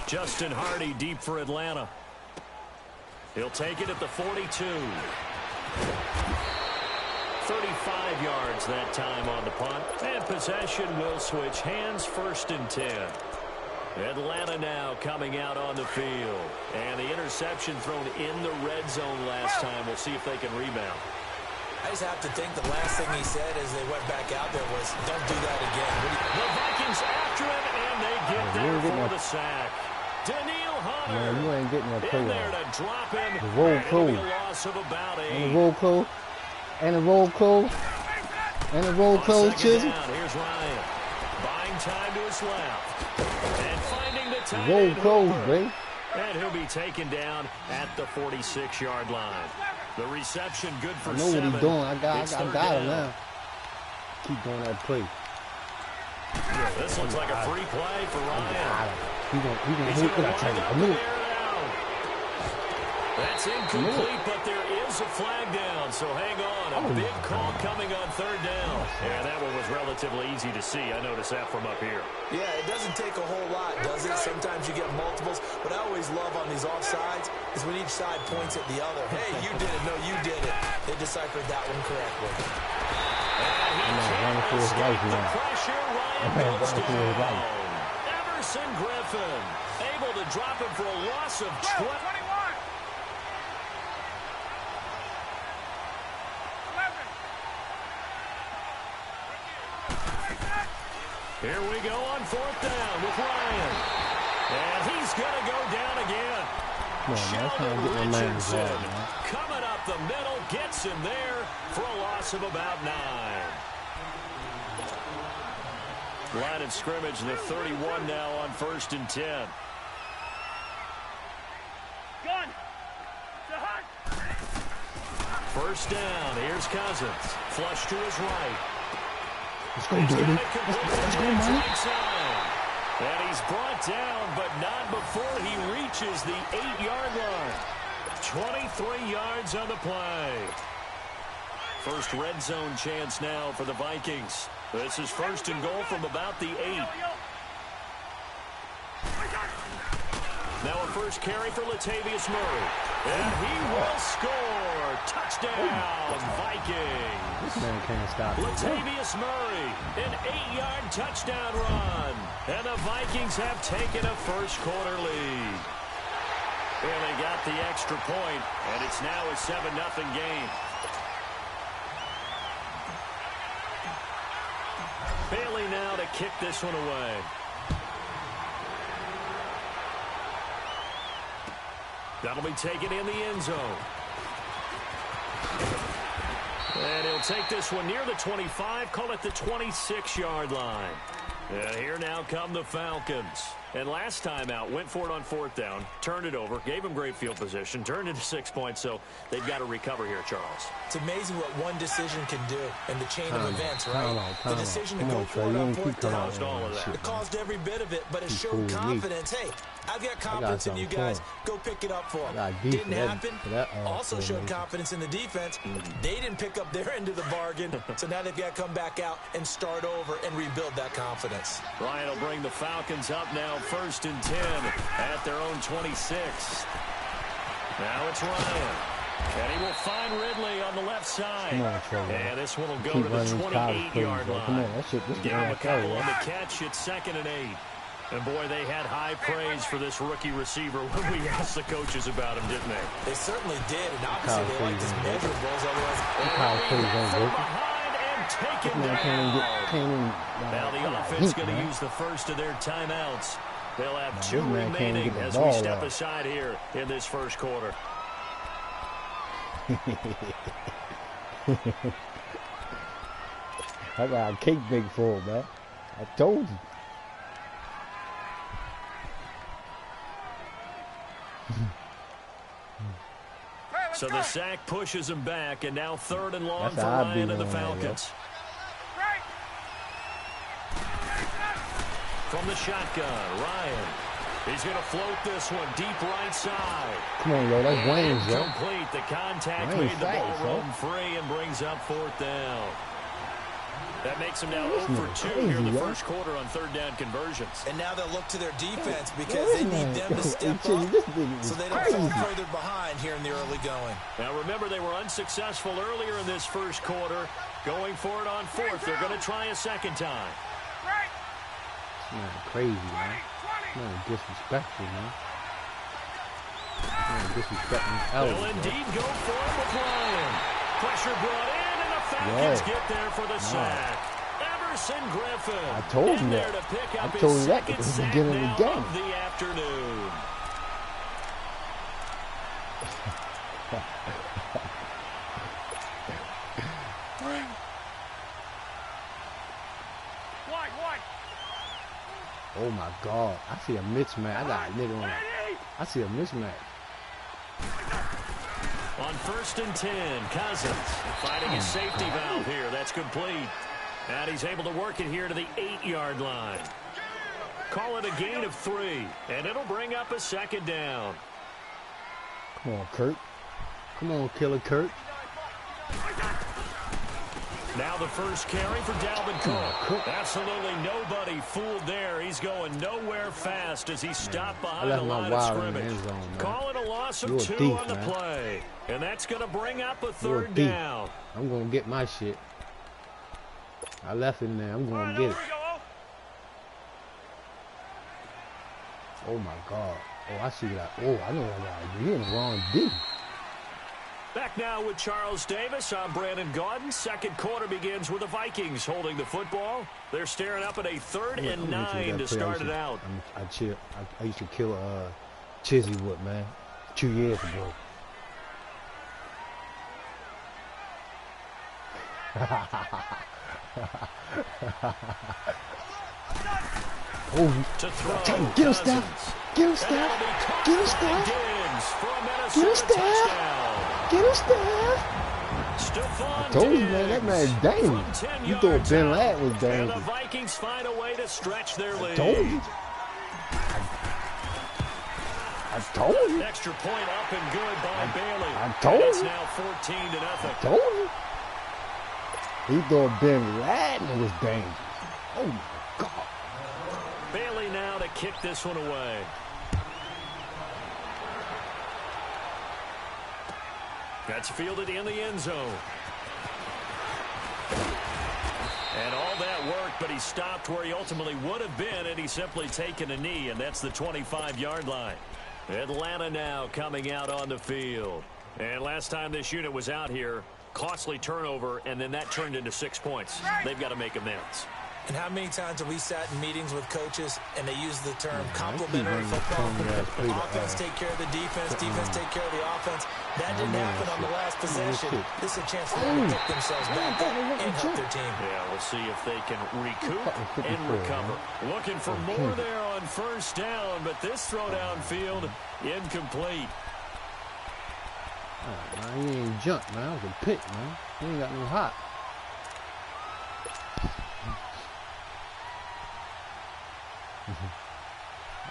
Justin Hardy deep for Atlanta. He'll take it at the 42. 35 yards that time on the punt. And possession will switch hands, first and 10. Atlanta now coming out on the field. And the interception thrown in the red zone last time. We'll see if they can rebound. I just have to think the last thing he said as they went back out there was, don't do that again. The Vikings after him, and they get there for the sack. Daniil Hunter. Man, you ain't getting that play in there to drop him. The roll close. A loss of about 8. And the roll close. And the roll close. And the roll close, Chisholm. Here's Ryan. Buying time to his left. And finding the tight Roll end close, Hooper. baby. And he'll be taken down at the 46-yard line. The reception good for 7. I know what he's doing. I got him down. now. Keep doing that play. This looks like a free play for Ryan. He's gonna hit it. I tell you, I knew it. That's incomplete, but there is a flag down, so hang on. A big call coming on 3rd down. Yeah, that one was relatively easy to see. I noticed that from up here. Yeah, it doesn't take a whole lot, does it? Sometimes you get multiples. What I always love on these offsides is when each side points at the other. Hey, you did it. No, you did it. They deciphered that one correctly. And he running for his life now. Pressure, Ryan goes down. Everson Griffin able to drop him for a loss of 12. 21. Here we go on 4th down with Ryan. And he's going to go down again. Come on, man. I'm trying to get my man involved, man. Coming up the middle, gets him there for a loss of about 9. Line of scrimmage, the 31 now on 1st and 10. Gun. The hunt. 1st down, here's Cousins. Flush to his right. Let's go, baby. Let's go, man. And he's brought down, but not before he reaches the 8-yard line. 23 yards on the play. First red zone chance now for the Vikings. This is 1st and goal from about the 8. Now a first carry for Latavius Murray. And he will score. Touchdown, Vikings. This man can't stop it. Latavius Murray, an 8-yard touchdown run. And the Vikings have taken a first-quarter lead. And they got the extra point, and it's now a 7-0 game. Bailey now to kick this one away. That'll be taken in the end zone. And he'll take this one near the 25, call it the 26-yard line. And here now come the Falcons. And last time out, went for it on 4th down, turned it over, gave him great field position, turned into 6 points, so they've got to recover here, Charles. It's amazing what one decision can do in the chain of events, right? The decision to go for it on 4th down caused all of that. It caused every bit of it, but it showed confidence. Hey, I've got confidence in you guys. Go pick it up for them. Didn't happen. Also showed confidence in the defense. They didn't pick up their end of the bargain, so now they've got to come back out and start over and rebuild that confidence. Ryan will bring the Falcons up now 1st and 10 at their own 26. Now it's Ryan. And he will find Ridley on the left side. And this one will go to the 28-yard line. Come on, Give him a couple on the catch. It's 2nd and 8. And, boy, they had high praise for this rookie receiver when we asked the coaches about him, didn't they? They certainly did, and obviously they liked his measurables. Otherwise, from behind and taken down. Now the offense going to use the first of their timeouts. They'll have 2 remaining as we step aside here in this first quarter. I got a cake big for him, man. I told you. So the sack pushes him back, and now 3rd and long for Ryan and the Falcons. From the shotgun, Ryan. He's going to float this one deep right side. Come on, yo, that's Wayne's, yo. Complete. The contact made the ball roam free and brings up 4th down. That makes him now 0 for 2 here in the first quarter on 3rd down conversions. And now they'll look to their defense because they need them to step up so they don't fall further behind here in the early going. Now remember, they were unsuccessful earlier in this first quarter. Going for it on 4th. They're going to try a second time. Man, crazy, man. Man, disrespectful, man. Man, disrespecting Alex. They'll indeed go for it with Ryan. Pressure brought in, and the Falcons get there for the sack. Emerson Griffin. I told you that. To pick up I told his you that at the second beginning of the sack game. of the afternoon. Oh my God! I see a mismatch. I got a nigga on it. I see a mismatch. On 1st and 10, Cousins finding his safety valve here. That's complete. And he's able to work it here to the 8-yard line. Call it a gain of 3, and it'll bring up a second down. Come on, Kurt. Come on, Killer Kurt. Now the first carry for Dalvin Cook. Absolutely nobody fooled there. He's going nowhere fast as he stopped behind the line of scrimmage. Call it a loss of 2 on the play. And that's going to bring up a 3rd down. I'm going to get my shit. I left him there. I'm going to get it. Oh, my God. Oh, I see that. Oh, I know what I got to do. You're in the wrong D. Back now with Charles Davis. I'm Brandon Gaudin. Second quarter begins with the Vikings holding the football. They're staring up at a 3rd and 9 to start it out. I used to kill Chisleywood, man, 2 years ago. Oh, to throw. Get him, Steph. Get him, Steph. Get him, Steph. Get him, Steph. Get him, Steph. I told you, man, that man's dangerous. You thought Ben Ladd was dangerous. And the Vikings find a way to stretch their lead. I told you. I told you. Extra point up and good by Bailey. I told you. It's now 14-0. I told you. He thought Ben Ladd was dangerous. Oh, my God. Bailey now to kick this one away. That's fielded in the end zone. And all that work, but he stopped where he ultimately would have been, and he's simply taken a knee, and that's the 25-yard line. Atlanta now coming out on the field. And last time this unit was out here, costly turnover, and then that turned into 6 points. They've got to make amends. And how many times have we sat in meetings with coaches and they use the term complementary football? Offense take care of the defense, defense take care of the offense. That didn't happen on the last possession. This is a chance for them to pick themselves back up and help their team. Yeah, we'll see if they can recoup and recover. Looking for more there on 1st down, but this throw downfield incomplete. Oh, man, he ain't jumped, man. That was a pick, man. He ain't got no hot.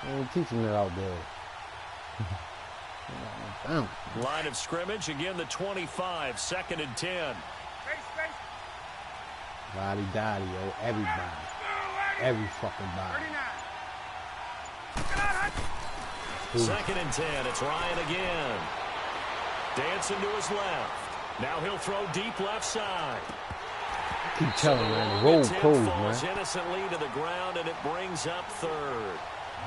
I ain't teaching it out there. Line of scrimmage, again the 25, 2nd and 10. Body, yo, everybody. Every fucking body. 2nd and 10, it's Ryan again. Dancing to his left. Now he'll throw deep left side. I keep telling man, the road closed, man. Innocently to the ground, and it brings up 3rd.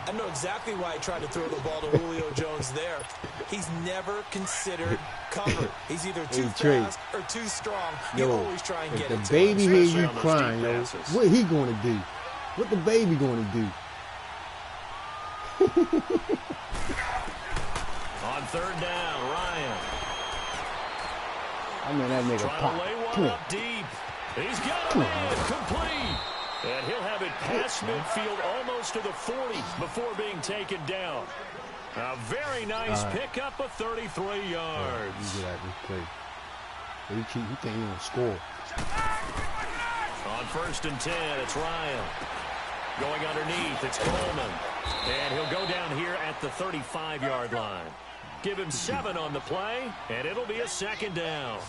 I know exactly why he tried to throw the ball to Julio Jones there. He's never considered cover. He's either too fast or too strong. You always try and get it. If the baby hear you crying, yo, what he gonna do? What the baby gonna do? On 3rd down, Ryan. I mean, that nigga pop. Lay one up deep. He's got him in, complete. And he'll have it past midfield almost to the 40 before being taken down. A very nice pickup of 33 yards. You get out this play. He can't even score. On 1st and 10, it's Ryan. Going underneath, it's Coleman. And he'll go down here at the 35-yard line. Give him 7 on the play, and it'll be a 2nd down.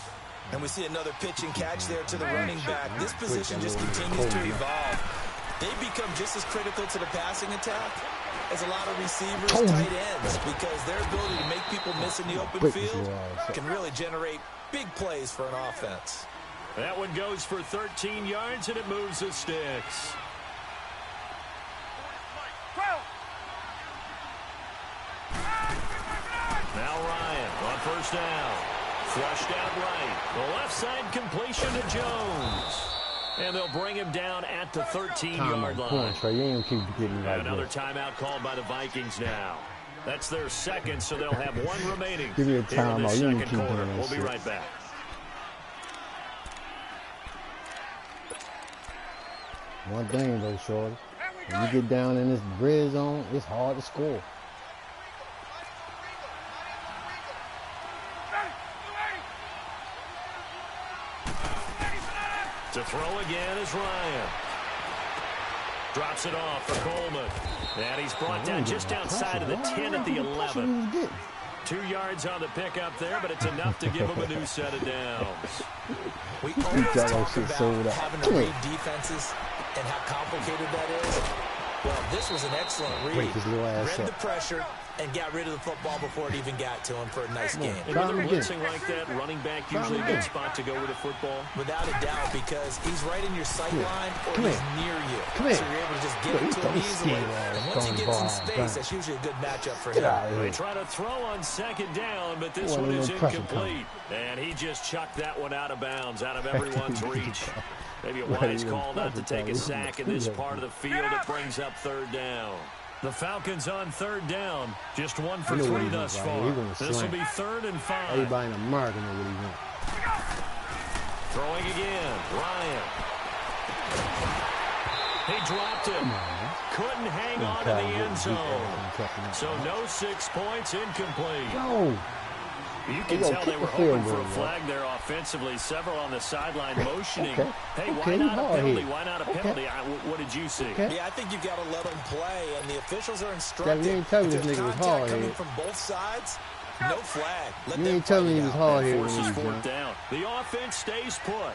And we see another pitch and catch there to the running back. This position just continues to evolve. They become just as critical to the passing attack as a lot of receivers, tight ends, because their ability to make people miss in the open field can really generate big plays for an offense. That one goes for 13 yards, and it moves the sticks. first down. Flushed out right. The left side completion to Jones. And they'll bring him down at the 13-yard line. Trey. You ain't keep getting like another timeout called by the Vikings now. That's their second, so they'll have one remaining. Give me a timeout. You ain't keep doing that. We'll be right back. One thing though, shorty. When you get down in this red zone, it's hard to score. To throw again is Ryan. Drops it off for Coleman. And he's brought down just outside of the 10 at the 11. 2 yards on the pickup there, but it's enough to give him a new set of downs. We always talk about having to read defenses and how complicated that is. Well, this was an excellent read. Read the pressure and got rid of the football before it even got to him for a nice game. And when they're blitzing like that, running back usually a good spot to go with a football. Without a doubt, because he's right in your sight line or he's near you. So you're able to just get it to him easily. And once he gets in space, that's usually a good matchup for him. They try to throw on second down, but this one is incomplete. And he just chucked that one out of bounds, out of everyone's reach. Maybe a wise call not to take a sack in this part of the field. It brings up third down. The Falcons on third down. Just 1 for 3 thus far. This will be 3rd and 5. Everybody in America know what he wants. Throwing again. Ryan. He dropped it. Couldn't hang on to the end zone. So no 6 points, incomplete. No. You can tell they were hoping for a flag there offensively. Several on the sideline motioning. Hey, why not a penalty? Why not a penalty? What did you see? Yeah, I think you've got to let them play, and the officials are instructed. You ain't telling me this nigga was hard coming from both sides, no flag. You ain't telling me he was hard here. Forces 4th down. The offense stays put.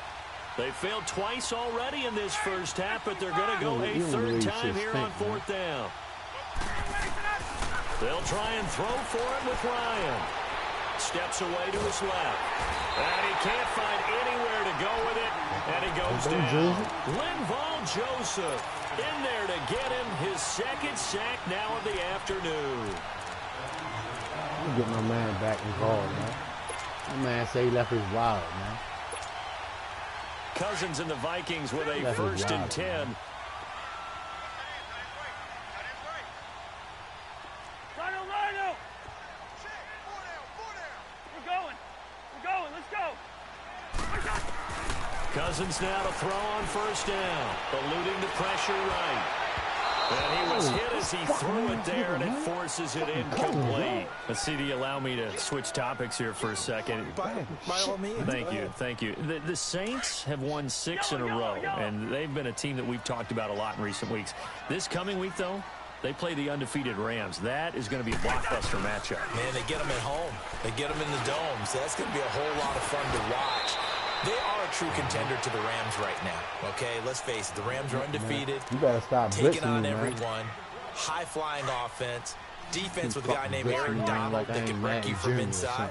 They failed twice already in this first half, but they're going to go a 3rd time here on 4th down. They'll try and throw for it with Ryan. Steps away to his left. And he can't find anywhere to go with it. And he goes down. Linval Joseph in there to get him his 2nd sack now of the afternoon. I'm get my man back involved, man. My man say he left his wild, man. Cousins and the Vikings with a 1st and 10. Cousins now to throw on 1st down. Eluding the pressure right. And he was hit as he threw it there, and it forces it incomplete. Let's see, do you allow me to switch topics here for a second? By all means. Thank you. The Saints have won 6 in a row, and they've been a team that we've talked about a lot in recent weeks. This coming week, though, they play the undefeated Rams. That is going to be a blockbuster matchup. Man, they get them at home. They get them in the dome, so that's going to be a whole lot of fun to watch. They are a true contender to the Rams right now, okay? Let's face it, the Rams are undefeated. You better stop taking on everyone. High-flying offense. Defense with a guy named Aaron Donald that can wreck you from inside.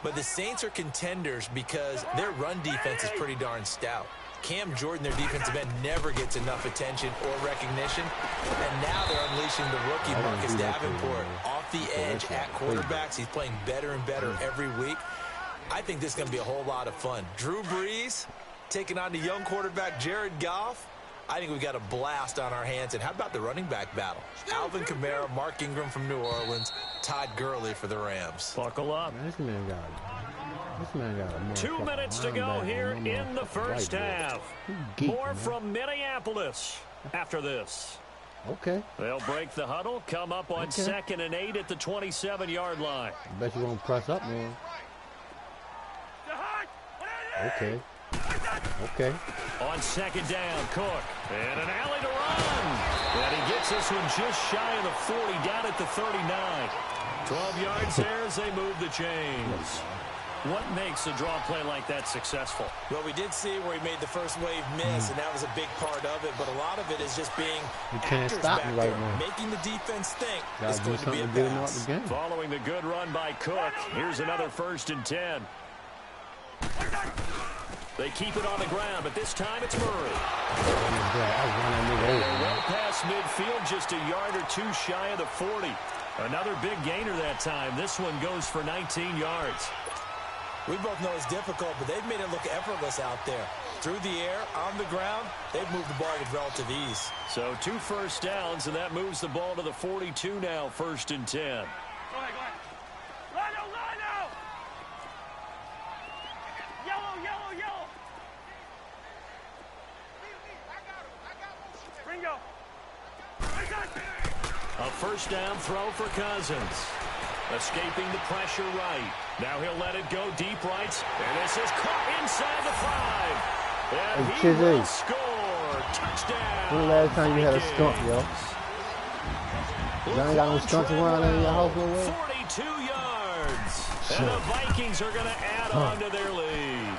But the Saints are contenders because their run defense is pretty darn stout. Cam Jordan, their defensive end, never gets enough attention or recognition. And now they're unleashing the rookie Marcus Davenport off the edge at quarterbacks. He's playing better and better every week. I think this is going to be a whole lot of fun. Drew Brees taking on the young quarterback Jared Goff. I think we've got a blast on our hands. And how about the running back battle? Alvin Kamara, Mark Ingram from New Orleans, Todd Gurley for the Rams. Buckle up. Man, this man got it. 2 minutes to go here in the first half. More from Minneapolis after this. Okay. They'll break the huddle, come up on 2nd and 8 at the 27-yard line. I bet you won't press up more. Okay. On 2nd down, Cook. And an alley to run. And he gets this one just shy of the 40, down at the 39. 12 yards there as they move the chains. What makes a draw play like that successful? Well, we did see where he made the first wave miss, and that was a big part of it. But a lot of it is just being actors back there, making the defense think it's going to be a pass. Following the good run by Cook, here's another 1st and 10. They keep it on the ground, but this time it's Murray. They're well past midfield, just a yard or two shy of the 40. Another big gainer that time. This one goes for 19 yards. We both know it's difficult, but they've made it look effortless out there. Through the air, on the ground, they've moved the ball with relative ease. So 2 first downs, and that moves the ball to the 42 now, 1st and 10. Go ahead, go ahead. Lino! Yellow! Ringo! A first down throw for Cousins. Escaping the pressure right. Now he'll let it go deep right. And this is caught inside the 5. And he will score. Touchdown. When the last time you had a skunk, yo? Y'all ain't got no skunks around in your house no way? 42 yards. And the Vikings are going to add on to their lead.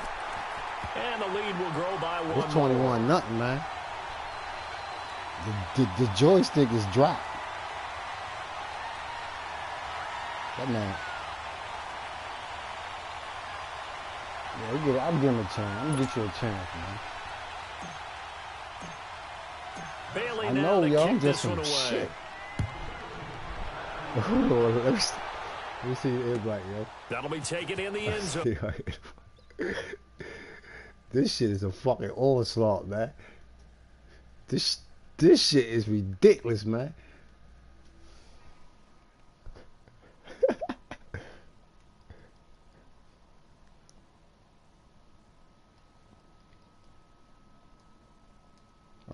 And the lead will grow by 1 It's 21-0, man. The joystick is dropped. That man. Yeah, I'll give him a chance. I'm gonna get you a chance, man. Bailey I know, yo. I'm just some shit. Let me see it right, yo. That'll be taken in the end zone. This shit is a fucking onslaught, man. This shit is ridiculous, man.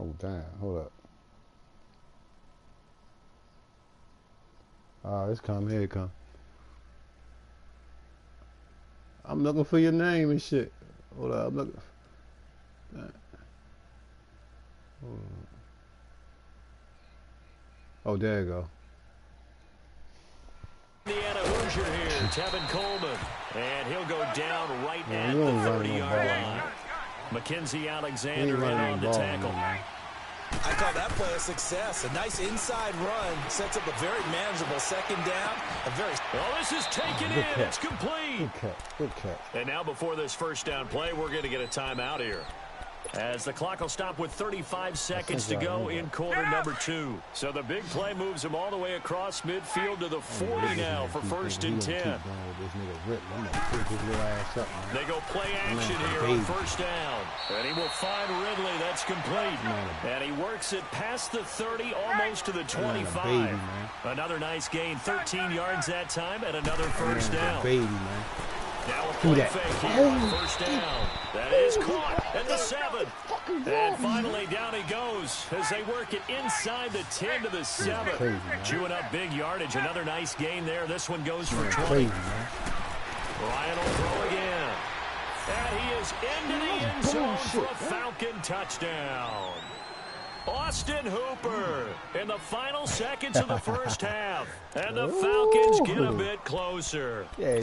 Oh, damn. Hold up. Oh, it's come. Here it come. I'm looking for your name and shit. Hold up. I'm looking. Oh, there you go. Indiana Hoosier here, Tevin Coleman. And he'll go down right at the 30-yard line. Mackenzie Alexander in on the tackle. I call that play a success. A nice inside run sets up a very manageable second down. Well, this is taken in. It's complete. Good catch. And now before this first down play, we're going to get a timeout here, as the clock will stop with 35 seconds to go in quarter number 2. So the big play moves them all the way across midfield to the 40 now for 1st and 10. They go play action here on 1st down. And he will find Ridley. That's complete. And he works it past the 30, almost to the 25. Another nice gain, 13 yards that time, and another 1st down. Now a play fake here on 1st down. That is caught at the 7. And finally down he goes as they work it inside the 10 to the 7. Chewing up big yardage. Another nice gain there. This one goes for 20. Ryan will throw again. And he is into the end zone for a Falcon touchdown. Austin Hooper in the final seconds of the first half. And the Falcons get a bit closer. Yeah,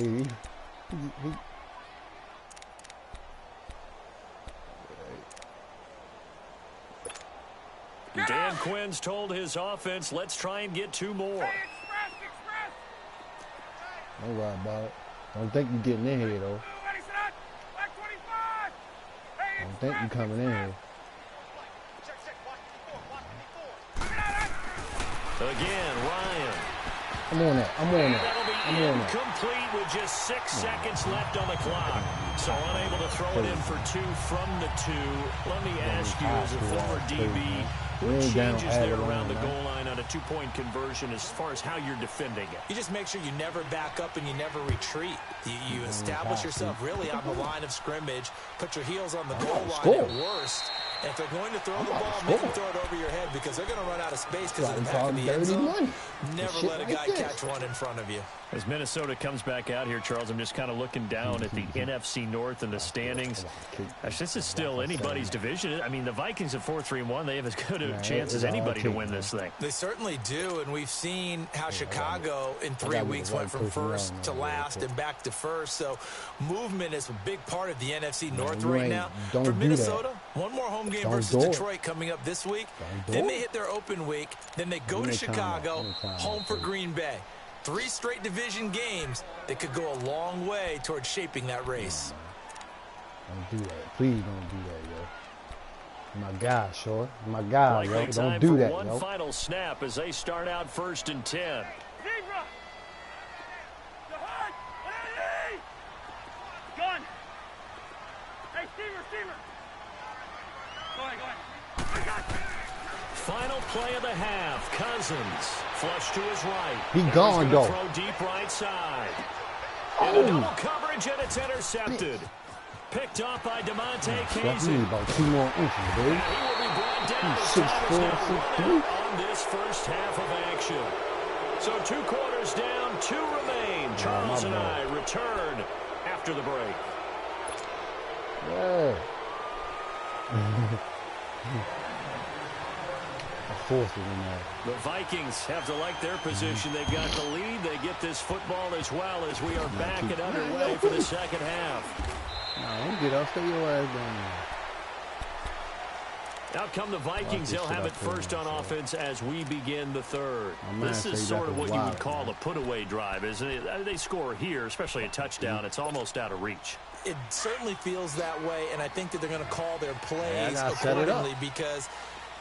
Dan Quinn's told his offense, let's try and get 2 more. Don't worry about it. Don't think you're getting in here, though. Don't think you're coming in here. Again, Ryan. I'm on that. Complete with just 6 seconds left on the clock. So unable to throw it in for 2 from the 2. Let me ask you, as a former DB, what changes there around the goal line on a 2-point conversion as far as how you're defending it? You just make sure you never back up and you never retreat. You establish yourself really on the line of scrimmage, put your heels on the goal line at worst. And if they're going to throw the ball, make them throw it over your head because they're going to run out of space because of the back of the end zone. Never let a guy catch one in front of you. As Minnesota comes back out here, Charles, I'm just kind of looking down at the NFC North and the standings. Gosh, this is still anybody's division. I mean, the Vikings at 4-3-1, they have as good a chance as anybody to win this thing. They certainly do, and we've seen how Chicago in 3 weeks went from first to last and back to first. So movement is a big part of the NFC North right now. For Minnesota, one more home game versus Detroit coming up this week. Then they hit their open week. Then they go to Chicago, home for Green Bay. 3 straight division games that could go a long way towards shaping that race. Don't do that. Please don't do that, yo. My guy, Short. My guy, yo. Don't do that, yo. One final snap as they start out 1st and 10. done. Hey, Steamer. Go ahead. I got you. Final play of the half. Cousins flush to his right. He gone, though. Throw deep right side. Into double coverage, and it's intercepted. Picked off by DeMonte Casey. About 2 more inches, baby. And he will be brought down as 6'4", 6'3". on this first half of action. So 2 quarters down, 2 remain. Charles and I return after the break. Yeah. The Vikings have to like their position. They've got the lead. They get this football as well as we are back and underway for the second half. Don't get up. Stay your ass down. Out come the Vikings. They'll have it first on offense as we begin the third. This is sort of what you would call a put-away drive, isn't it? They score here, especially a touchdown. It's almost out of reach. It certainly feels that way, and I think that they're going to call their plays accordingly because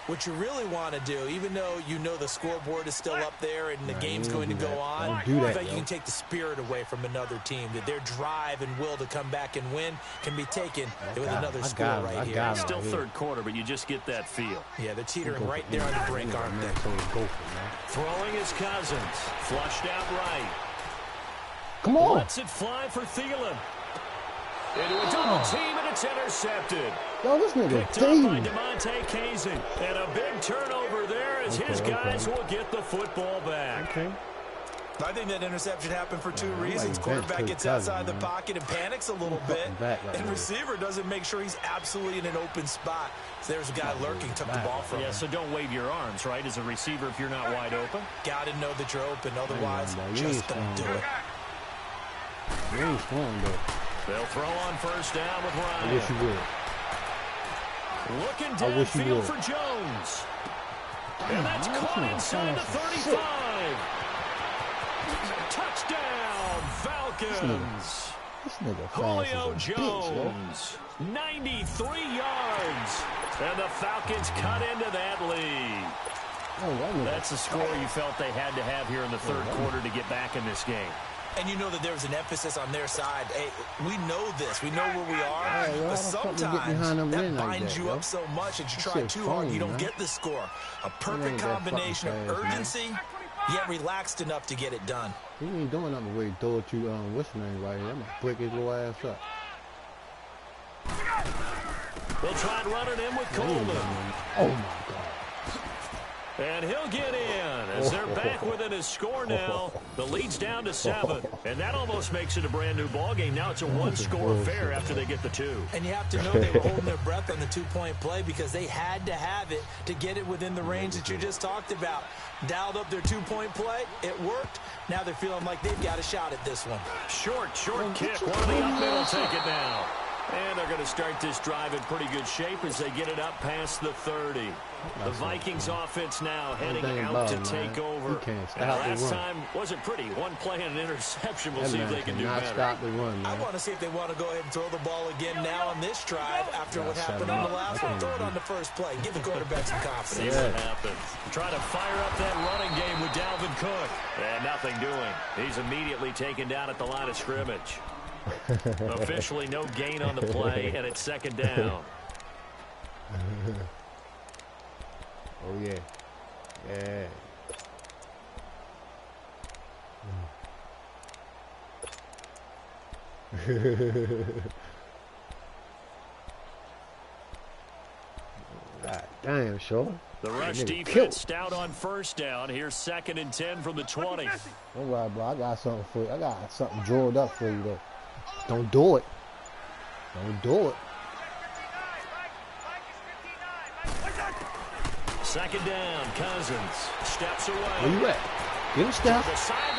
what you really want to do, even though you know the scoreboard is still up there and the game's going to go on, I think you can take the spirit away from another team, that their drive and will to come back and win can be taken with another score right here. Still third quarter, but you just get that feel. Yeah, they're teetering right there on the brink, aren't they? Throwing his Cousins. Flushed out right. Come on. Lets it fly for Thielen. Into a double team, and it's intercepted. Yo, this nigga Picked up by DeMonte Casey. And a big turnover there as his guys will get the football back. I think that interception happened for 2 reasons. Quarterback gets outside the pocket and panics a little bit. And receiver doesn't make sure he's absolutely in an open spot. So there's a guy lurking, took the ball from him. Yeah, so don't wave your arms, right, as a receiver if you're not wide open. Got to know that you're open. Otherwise, just don't do it. You ain't strong, though. They'll throw on first down with Ryan. I wish you would. Looking downfield for Jones. And that's caught inside the 35. Touchdown, Falcons. This nigga Julio Jones, 93 yards. And the Falcons cut into that lead. That's the score you felt they had to have here in the third quarter to get back in this game. And you know that there's an emphasis on their side. Hey, we know this. We know where we are. But sometimes that binds you up so much that you try too hard, you don't get the score. A perfect combination of urgency, yet relaxed enough to get it done. He ain't doing nothing but wait throw it to what's his name right here. I'm gonna break his little ass up. They'll try and run it in with Coleman. Oh my God. And he'll get in as they're back within his score now. The lead's down to 7, and that almost makes it a brand-new ballgame. Now it's a one-score affair after they get the 2. And you have to know they were holding their breath on the 2-point play because they had to have it to get it within the range that you just talked about. Dialed up their 2-point play. It worked. Now they're feeling like they've got a shot at this one. Short kick. One of the up middle take it now. And they're going to start this drive in pretty good shape as they get it up past the 30. The Vikings offense now heading out to take over. Last time wasn't pretty. One play and an interception. We'll see if they can do better. Stop the run, man. I want to see if they want to go ahead and throw the ball again now on this drive after what happened on the last one. Throw it on the first play. Give the quarterback some confidence. See what happens. Try to fire up that running game with Dalvin Cook. And nothing doing. He's immediately taken down at the line of scrimmage. Officially no gain on the play, and it's second down. Oh, yeah. Yeah. God damn, sure. The rush defense stout on first down. Here's 2nd and 10 from the 20. All right, bro. I got something for you. I got something drawn up for you, though. Don't do it. Don't do it. 2nd down. Cousins steps away. Where you at? Get him, Steph.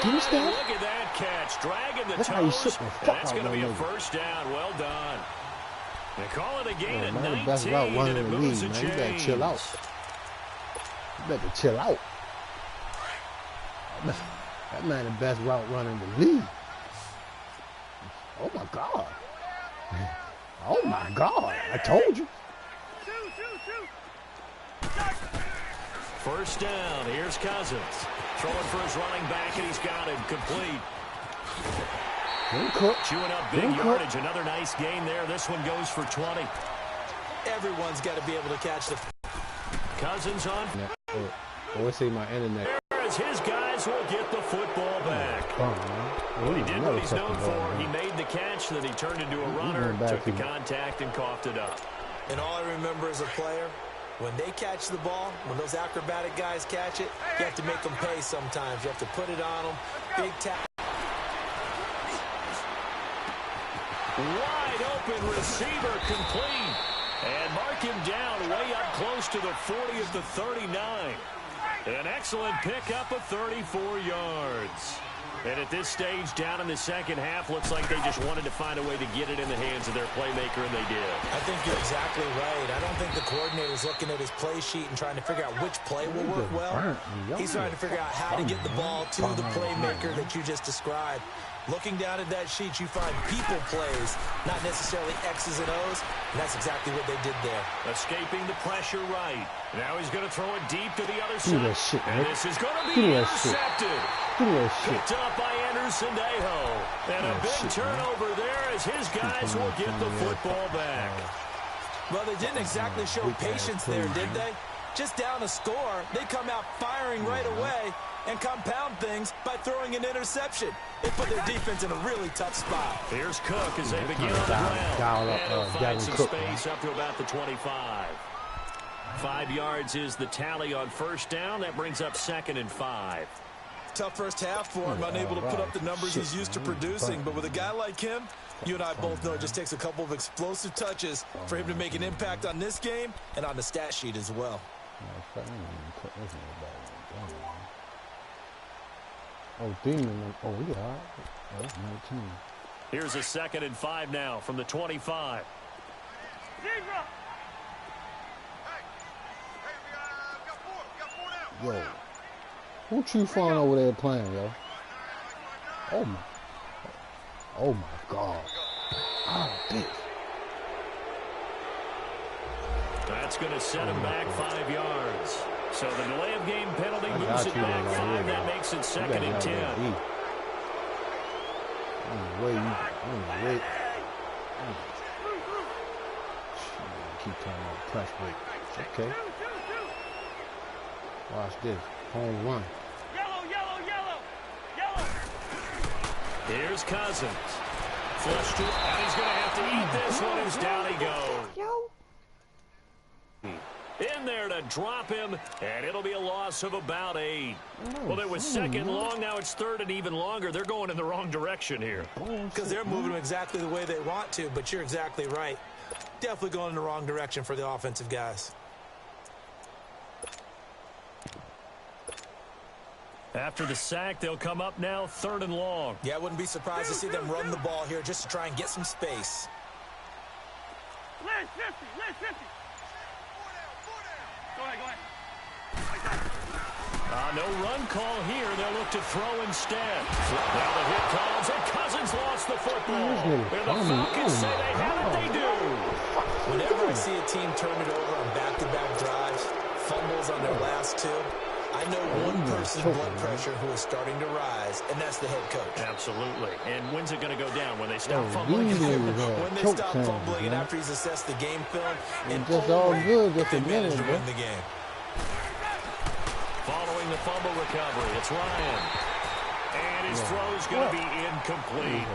Get him, Steph. Look at that catch. Dragging the toes. That's going to be a first down. Well done. They call it a gain at 19, best route running and it in the moves league, the man. You better chill out. You better chill out. That man the best route running in the league. Oh, my God. Oh, my God. I told you. First down. Here's Cousins. Throwing for his running back, and he's got him complete. Chewing up big yardage. Another nice gain there. This one goes for 20. Everyone's got to be able to catch the... Cousins on. Let's see my internet. As his guys will get the football back. Well, he did what he's known for. He made the catch, then he turned into a runner, took the contact, and coughed it up. And all I remember as a player, when they catch the ball, when those acrobatic guys catch it, you have to make them pay sometimes. You have to put it on them. Big tap. Wide open receiver complete. And mark him down way up close to the 40 at the 39. An excellent pickup of 34 yards. And at this stage, down in the second half, looks like they just wanted to find a way to get it in the hands of their playmaker, and they did. I think you're exactly right. I don't think the coordinator's looking at his play sheet and trying to figure out which play will work well. He's trying to figure out how to get the ball to the playmaker that you just described. Looking down at that sheet, you find people plays, not necessarily X's and O's, and that's exactly what they did there. Escaping the pressure right. Now he's going to throw it deep to the other side. And this is going to be intercepted. Picked up by Anderson-Dejo. And a big turnover there as his guys will get the football back. Well, they didn't exactly show patience there, did they? Just down a score, they come out firing right away and compound things by throwing an interception. They put their defense in a really tough spot. Here's Cook as they begin on the ground. And he'll find some space up to about the 25. 5 yards is the tally on first down. That brings up 2nd and 5. Tough first half for him, unable to put up the numbers he's used to producing. But with a guy like him, you and I both know it just takes a couple of explosive touches for him to make an impact on this game and on the stat sheet as well. Oh, Demon. Oh, yeah. Oh, 19. Here's a 2nd and 5 now from the 25. Yo. What you found over there playing, yo? Oh, my God. Oh, bitch. That's going to set him back 5 yards. So the delay of game penalty moves it back 5. That makes it 2nd and 10. Wait. Keep talking about press break. Okay. Watch this. Home run. Yellow. Here's Cousins. Flushed to, and he's going to have to eat this one as down he goes. In there to drop him, and it'll be a loss of about 8. Well, it was 2nd long, now it's 3rd and even longer. They're going in the wrong direction here. Because they're moving them exactly the way they want to, but you're exactly right. Definitely going in the wrong direction for the offensive guys. After the sack, they'll come up now 3rd and long. Yeah, I wouldn't be surprised to see them run the ball here just to try and get some space. Last 50. Go ahead. No run call here. They'll look to throw instead. Now the hit comes, and Cousins lost the football. And the Falcons say they have it, they do. Whenever I see a team turn it over on back-to-back drives, fumbles on their last 2, I know one person's blood pressure who is starting to rise, and that's the head coach. Absolutely. And when's it going to go down? When they stop fumbling? When they stop fumbling and after he's assessed the game film and just all good, just they a minute, manage to win the game. Following the fumble recovery, it's Ryan. And his throw's going to be incomplete.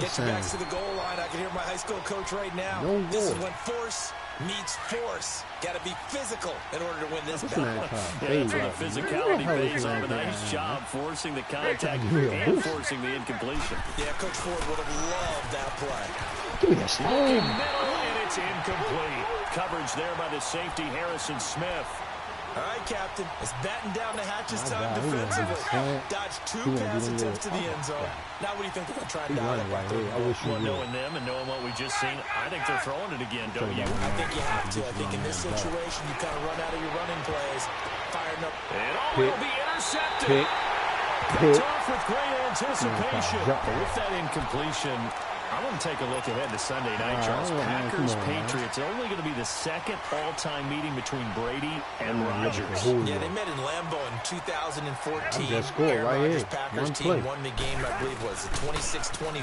Get your backs to the goal line. I can hear my high school coach right now. This is when force meets force. Got to be physical in order to win this battle. Yeah, that's right. Physicality pays off. A nice job forcing the contact and forcing the incompletion. Yeah, Coach Ford would have loved that play. Give me that snap. Middle, and it's incomplete. Coverage there by the safety, Harrison Smith. All right, Captain. It's batten down the hatches time defensively. Dodged 2 pass attempts to the end zone. Now what do you think they're going to try and dial up? Well, knowing them and knowing what we just seen, I think they're throwing it again, don't you? I think you have to. I think in this situation, you kind of run out of your running plays. Firing up. And will be intercepted. Picked off with great anticipation. But with that incompletion, I want to take a look ahead to Sunday night, Charles. Packers Packers-Patriots only going to be the second all-time meeting between Brady and Rodgers. Yeah, they met in Lambeau in 2014. Aaron Rodgers-Packers team won the game, I believe, was 26-21.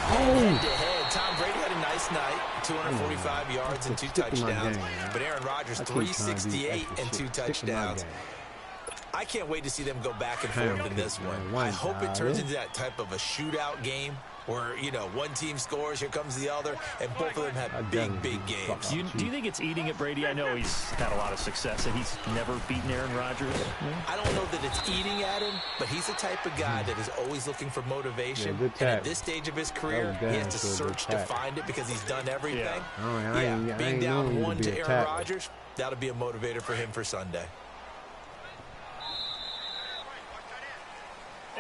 Head-to-head, Tom Brady had a nice night, 245 yards and 2 touchdowns. But Aaron Rodgers, 368 and 2 touchdowns. I can't wait to see them go back and forth in this one. I hope it turns into that type of a shootout game where, you know, one team scores, here comes the other, and both of them have big games. Do you think it's eating at Brady? I know he's had a lot of success, and he's never beaten Aaron Rodgers. I don't know that it's eating at him, but he's the type of guy that is always looking for motivation. And at this stage of his career, he has to search to find it because he's done everything. Being down 1 to Aaron Rodgers, that'll be a motivator for him for Sunday.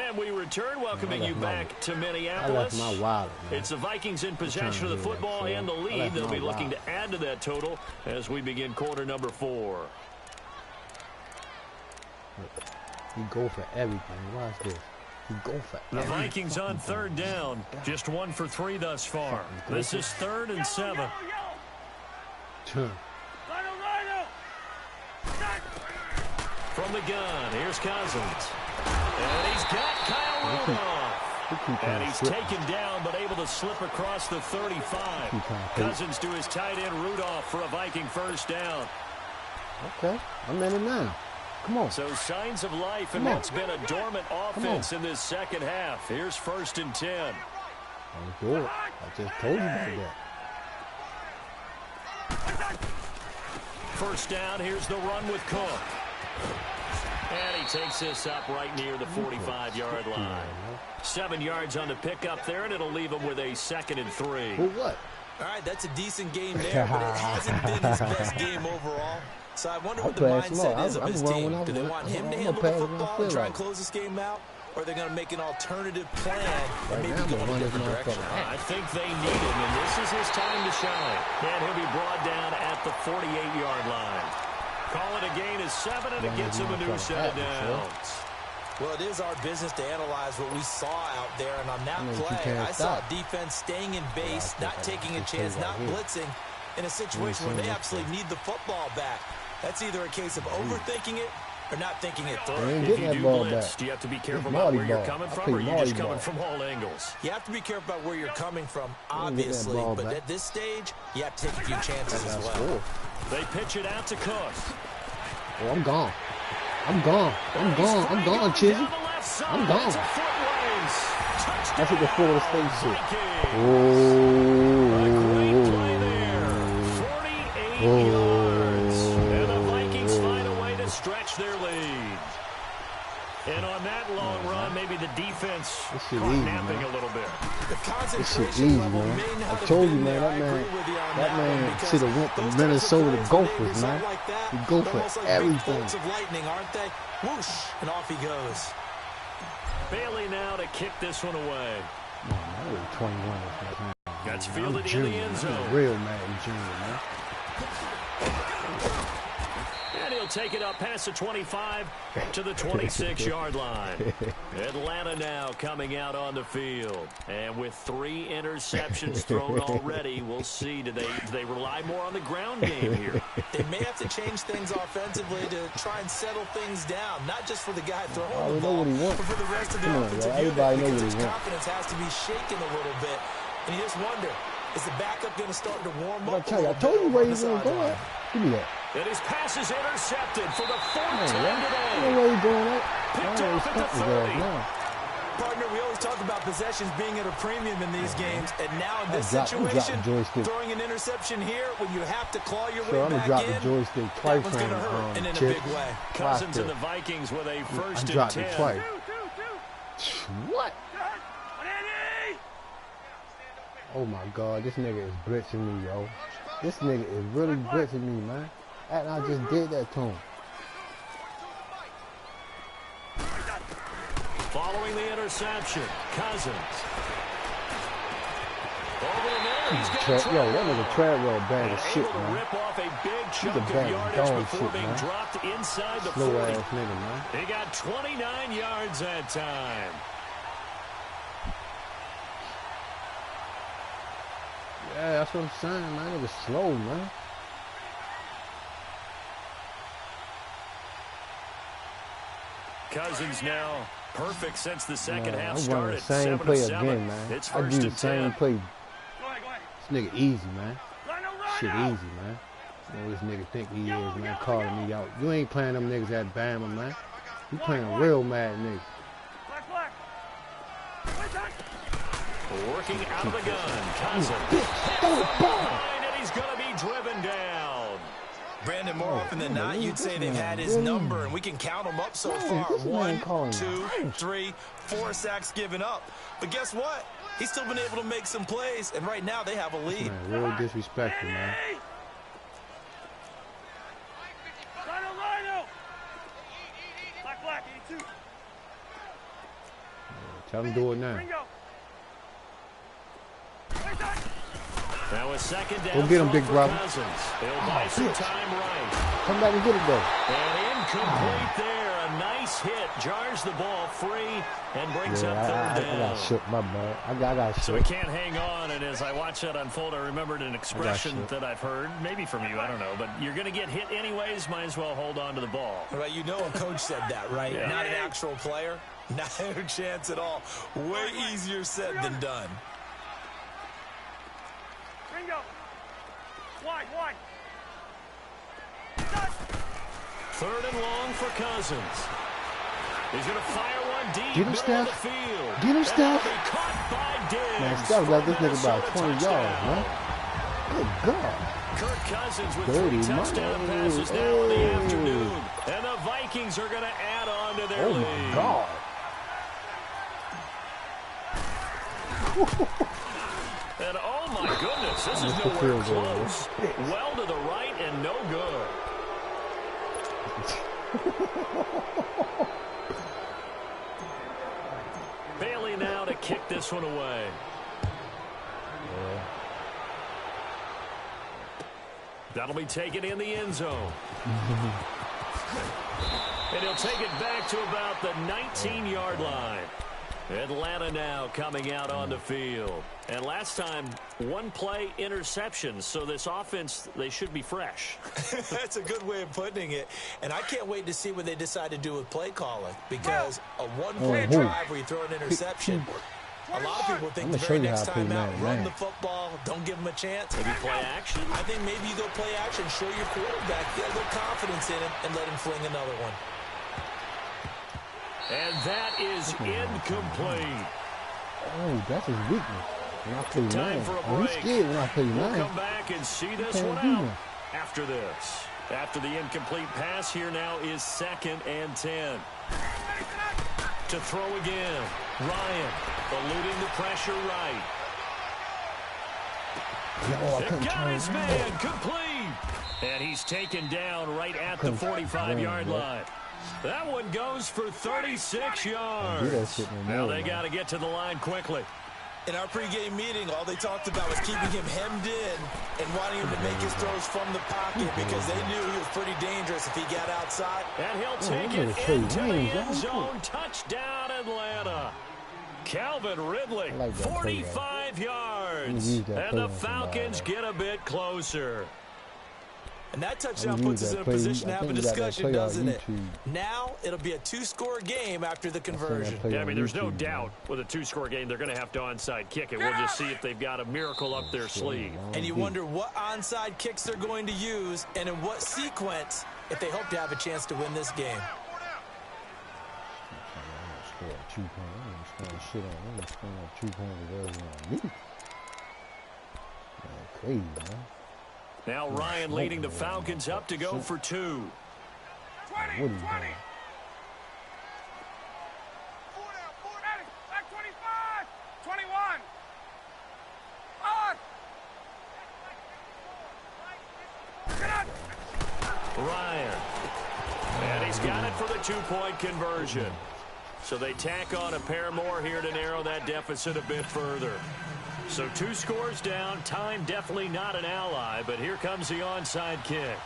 And we return, welcoming you back to Minneapolis. My wallet, it's the Vikings in possession of the football and the lead. They'll be looking to add to that total as we begin quarter number 4. You go for everything. Watch this. You go for the Vikings on third down. Just 1 for 3 thus far. This is 3rd and 7. From the gun, here's Cousins. And he's got Kyle Rudolph. And he's taken down, but able to slip across the 35. Cousins to his tight end, Rudolph, for a Viking first down. Okay, I'm in it now. Come on. So signs of life, and that's been a dormant offense in this second half. Here's 1st and 10. Let's do it. I just told you about that. First down, here's the run with Cook. And he takes this up right near the 45-yard line. 7 yards on the pickup there, and it'll leave him with a 2nd and 3. For what? All right, that's a decent game there, but it hasn't been his best game overall. So I wonder what the mindset is of his team. Do they want him to handle the football and try and close this game out? Or are they going to make an alternative plan and maybe go in a different direction? I think they need him, and this is his time to shine. And he'll be brought down at the 48-yard line. Call it a gain of 7, and it gets him a new set of downs. Well, it is our business to analyze what we saw out there, and on that play, I saw defense staying in base, not taking a chance, not blitzing, in a situation where they absolutely need the football back. That's either a case of overthinking it or not thinking it through. If you do blitz, do you have to be careful about where you're coming from, or are you just coming from all angles? You have to be careful about where you're coming from, obviously, but at this stage, you have to take a few chances as well. They pitch it out to Cook. Oh, I'm gone. I'm gone, Chizzy. I'm gone. That's what the Florida State shit. And the Vikings find a way to stretch their lead. And on that long run, maybe the defense napping a little bit. This shit easy, man. I told you, man, that man should have went to Minnesota Gophers, man. He go for everything. Bolts of lightning, aren't they? Whoosh, and off he goes. Bailey now to kick this one away. Man, I was 21 at that time. That's fielded in the end zone. I'm real Madden junior, man. And he'll take it up past the 25 to the 26-yard line. Atlanta now coming out on the field. And with 3 interceptions thrown already, we'll see. Do they rely more on the ground game here? They may have to change things offensively to try and settle things down, not just for the guy throwing the ball, but for the rest of the offensive unit, because his confidence has to be shaken a little bit. And you just wonder, is the backup going to start to warm up? I told you where he's going to go at. Give me that. And his pass is intercepted for the 4th time today. I don't know where he's going at. Picked off at the 30. Partner, we always talk about possessions being at a premium in these games, and now in this situation, throwing an interception here when you have to claw your way back in, I'm going to drop the joystick twice. That one's going to hurt, and in a big way. Cousins and the Vikings with a 1st and 10. I dropped it twice. What? Oh my God, this nigga is blitzing me, yo. This nigga is really blitzing me, man. And I just did that to him. Following the interception, Cousins. Over the middle, he's got yo, that nigga Treadwell bad as shit, man. Rip off a big chunk of yardage before being dropped inside the 40. Slow-ass nigga, man. He got 29 yards that time. Yeah, that's what I'm saying, man. It was slow, man. Cousins now perfect since the second half I'm started. running the same play 7-7. again, man. It's I first do the and same 10. play. Go ahead, go ahead. This nigga easy, man. Rhino, Shit Rhino. easy, man. You know this nigga think he is, man, calling me out. You ain't playing them niggas at Bama, man. You playing a real mad nigga. Black, black. Wait, time. Working out of the gun. Cousins. And he's going to be driven down. Brandon, more often than not, you'd say they've had his number, and we can count them up so far. 1, 2, 3, 4 sacks given up. But guess what? He's still been able to make some plays, and right now they have a lead. Man, real disrespectful, man. Rhino, Rhino. Black, black, 82. Tell him do it now. Ringo. Wait, time. Now a second down. Go get him, big brother. Cousins. He'll buy some time right. Come back and get it, though. And incomplete there. A nice hit. Jars the ball free and brings up third down. I got shook, my bad. I got shook. So he can't hang on, and as I watch that unfold, I remembered an expression that I've heard, maybe from you, I don't know, but you're going to get hit anyways, might as well hold on to the ball. Right, you know a coach said that, right? Yeah. Not an actual player. Not a chance at all. Way easier said than done. Ringo. Wide, wide. Third and long for Cousins. He's going to fire one deep. Get him, Steph. Get him, Steph. Man, Steph got this nigga about 20 yards, man. Good God. Kirk Cousins with 30 3 touchdown passes now in the afternoon. And the Vikings are going to add on to their lead. Oh, my God. And oh, my goodness, this is nowhere close. Well to the right and no good. Bailey now to kick this one away. Yeah. That'll be taken in the end zone. And he'll take it back to about the 19-yard line. Atlanta now coming out on the field. And last time, one play interception. So this offense, they should be fresh. That's a good way of putting it. And I can't wait to see what they decide to do with play calling. Because a one-play drive where you throw an interception, a lot of people think the very next time out, run the football, don't give them a chance. Maybe play action? I think maybe you go play action, show your quarterback, get a little confidence in him, and let him fling another one. And that is incomplete. Oh, that's his weakness. When I play Time for a break. He's scared when I play We'll come back and see this one do out that. after this. After the incomplete pass, here now is 2nd and 10. To throw again. Ryan eluding the pressure right. It got his man complete. And he's taken down right at the 45-yard line. That one goes for 36 yards. Now they got to get to the line quickly. In our pregame meeting, all they talked about was keeping him hemmed in and wanting him to make his throws from the pocket because they knew he was pretty dangerous if he got outside. And he'll take it into the end zone. Touchdown, Atlanta. Calvin Ridley, 45 yards. And the Falcons get a bit closer. And that touchdown puts us in a position to have a discussion, doesn't it? Now it'll be a 2-score game after the conversion. Yeah, I mean, there's no doubt with a 2-score game, they're going to have to onside kick it. We'll just see if they've got a miracle up their sleeve. And you wonder what onside kicks they're going to use and in what sequence if they hope to have a chance to win this game. Crazy, man. Now Ryan leading the Falcons up to go for 2. 20, 20. Back 25, 21. On. Ryan. And he's got it for the 2-point conversion. So they tack on a pair more here to narrow that deficit a bit further. So 2 scores down. Time definitely not an ally, but here comes the onside kick.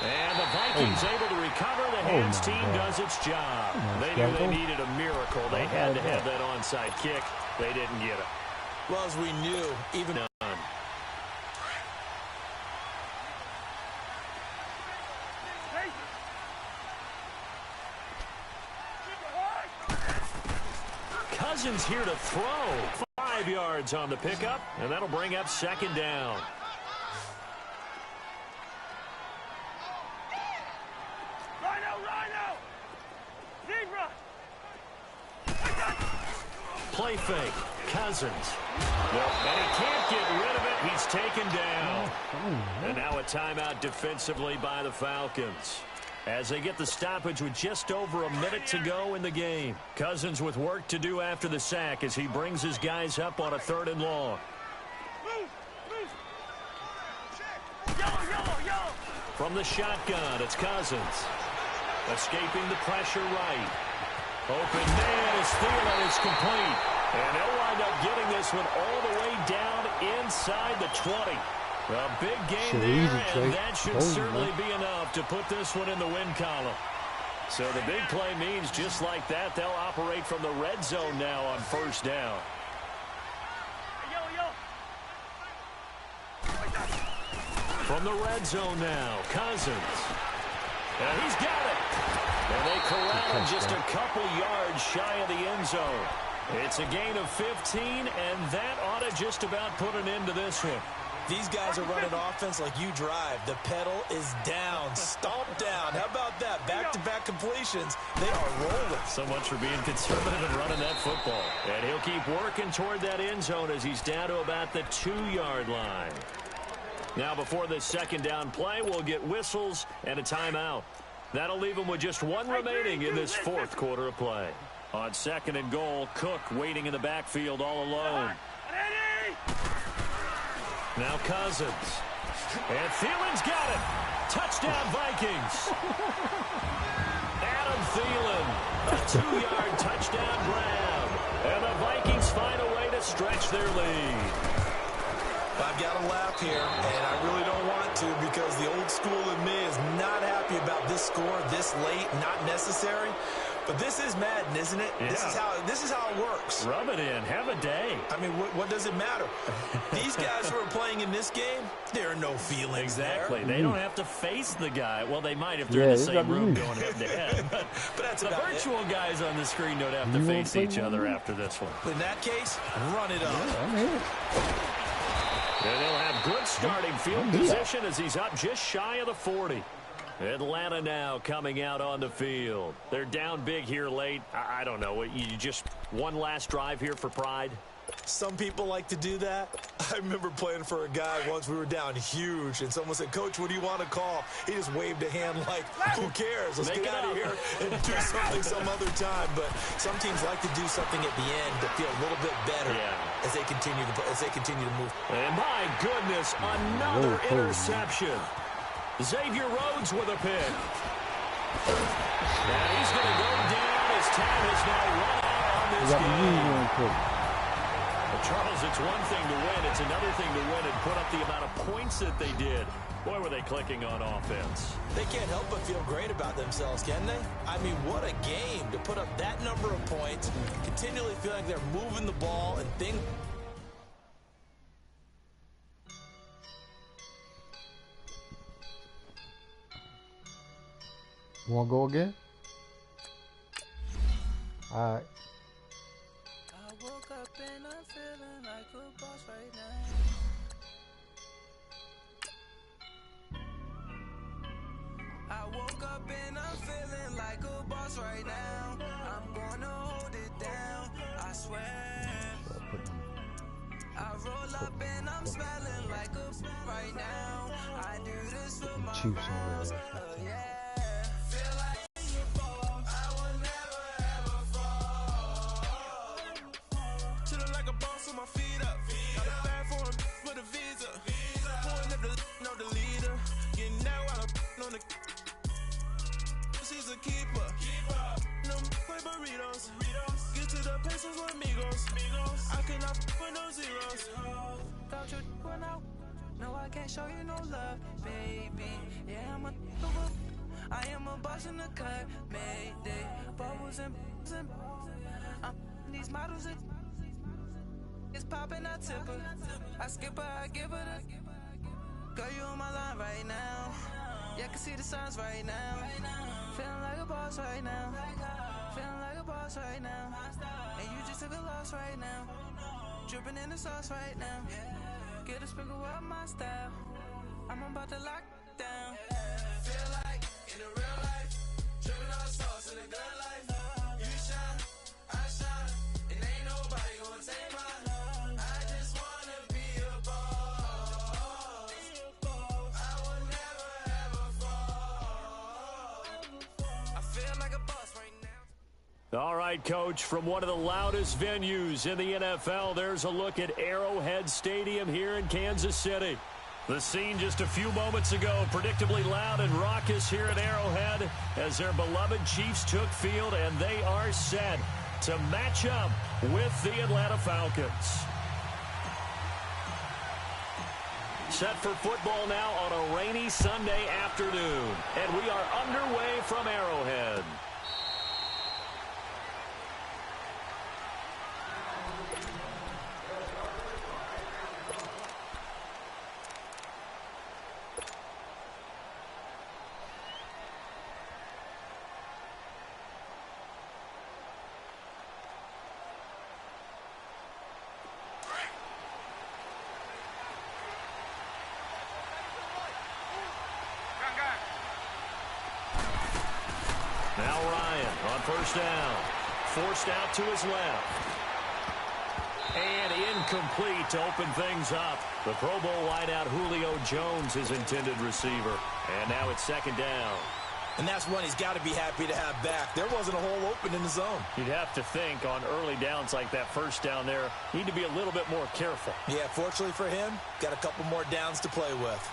And the Vikings able to recover. The hands team does its job. They knew they needed a miracle. They had to have that onside kick. They didn't get it. Well, as we knew, even none. Cousins here to throw. 5 yards on the pickup, and that'll bring up second down. Play fake. Cousins. And he can't get rid of it. He's taken down. And now a timeout defensively by the Falcons, as they get the stoppage with just over a minute to go in the game. Cousins with work to do after the sack as he brings his guys up on a 3rd and long. From the shotgun, it's Cousins. Escaping the pressure right. Open man is Thielen. It's complete. And they'll wind up getting this one all the way down inside the 20. A big game there, and that should certainly be enough to put this one in the win column. So the big play means just like that, they'll operate from the red zone now on 1st down. From the red zone now, Cousins. And he's got it. And they corral him just a couple yards shy of the end zone. It's a gain of 15, and that ought to just about put an end to this one. These guys are running offense like you drive. The pedal is down, stomped down. How about that? Back-to-back completions. They are rolling. So much for being conservative and running that football. And he'll keep working toward that end zone as he's down to about the 2-yard line. Now, before this second down play, we'll get whistles and a timeout. That'll leave him with just one remaining in this 4th quarter of play. On 2nd and goal, Cook waiting in the backfield all alone. Now Cousins. And Thielen's got it. Touchdown, Vikings. Adam Thielen. A 2-yard touchdown grab. And the Vikings find a way to stretch their lead. I've got to laugh here, and I really don't want to, because the old school in me is not happy about this score this late, not necessary. But this is Madden, isn't it? Yeah. This is how it works. Rub it in. Have a day. I mean, what does it matter? These guys who are playing in this game, there are no feelings exactly. there. They don't have to face the guy. Well, they might if they're in the same room going head-to-head. But that's the virtual guys on the screen don't have to face each other after this one. In that case, run it up. And they'll have good starting field position as he's up just shy of the 40. Atlanta now coming out on the field. They're down big here late. I don't know. You just one last drive here for pride? Some people like to do that. I remember playing for a guy once. We were down huge, and someone said, "Coach, what do you want to call?" He just waved a hand like, who cares? Let's get out of here and do something some other time. But some teams like to do something at the end to feel a little bit better as they continue to move. And my goodness, another interception. Xavier Rhodes with a pick. And he's going to go down. His time has now run out on this game. Charles, it's one thing to win. It's another thing to win and put up the amount of points that they did. Boy, were they clicking on offense. They can't help but feel great about themselves, can they? I mean, what a game to put up that number of points, continually feeling like they're moving the ball and things. You want to go again? All right. I woke up and I'm feeling like a boss right now. I woke up and I'm feeling like a boss right now. I'm gonna hold it down, I swear. I roll up and I'm smelling like a right now. I do this for my girls, yeah. Feel like a boss, I will never ever fall. Chillin' like a boss with my feet up. Got a bag for him with a visa. Pulling up the leader. Getting that while I'm on the. She's a keeper. No play burritos. Get to the pesos with amigos. I cannot with no zeros. Got you going out. No, I can't show you no love, baby. Yeah, I am a boss in the cut, mayday. Bubbles and I'm these models that it's popping, I tip her. I skip her, I give her the. Girl, you on my line right now. Yeah, I can see the signs right now. Feeling like a boss right now. Feeling like a boss right now. And you just took a loss right now. Dripping in the sauce right now. Get a sprinkle up my style. I'm about to lock down. Feel like in the real life, dripping on sauce in the good life. You shine, I shine, and ain't nobody gonna take mine. I just wanna be a boss. I would never ever fall. I feel like a boss right now. All right, Coach, from one of the loudest venues in the NFL, there's a look at Arrowhead Stadium here in Kansas City. The scene just a few moments ago, predictably loud and raucous here at Arrowhead as their beloved Chiefs took field, and they are set to match up with the Atlanta Falcons. Set for football now on a rainy Sunday afternoon, and we are underway from Arrowhead. Now Ryan on first down. Forced out to his left. And incomplete to open things up. The Pro Bowl wideout Julio Jones, his intended receiver. And now it's second down. And that's one he's got to be happy to have back. There wasn't a hole open in the zone. You'd have to think on early downs like that first down there, need to be a little bit more careful. Yeah, fortunately for him, got a couple more downs to play with.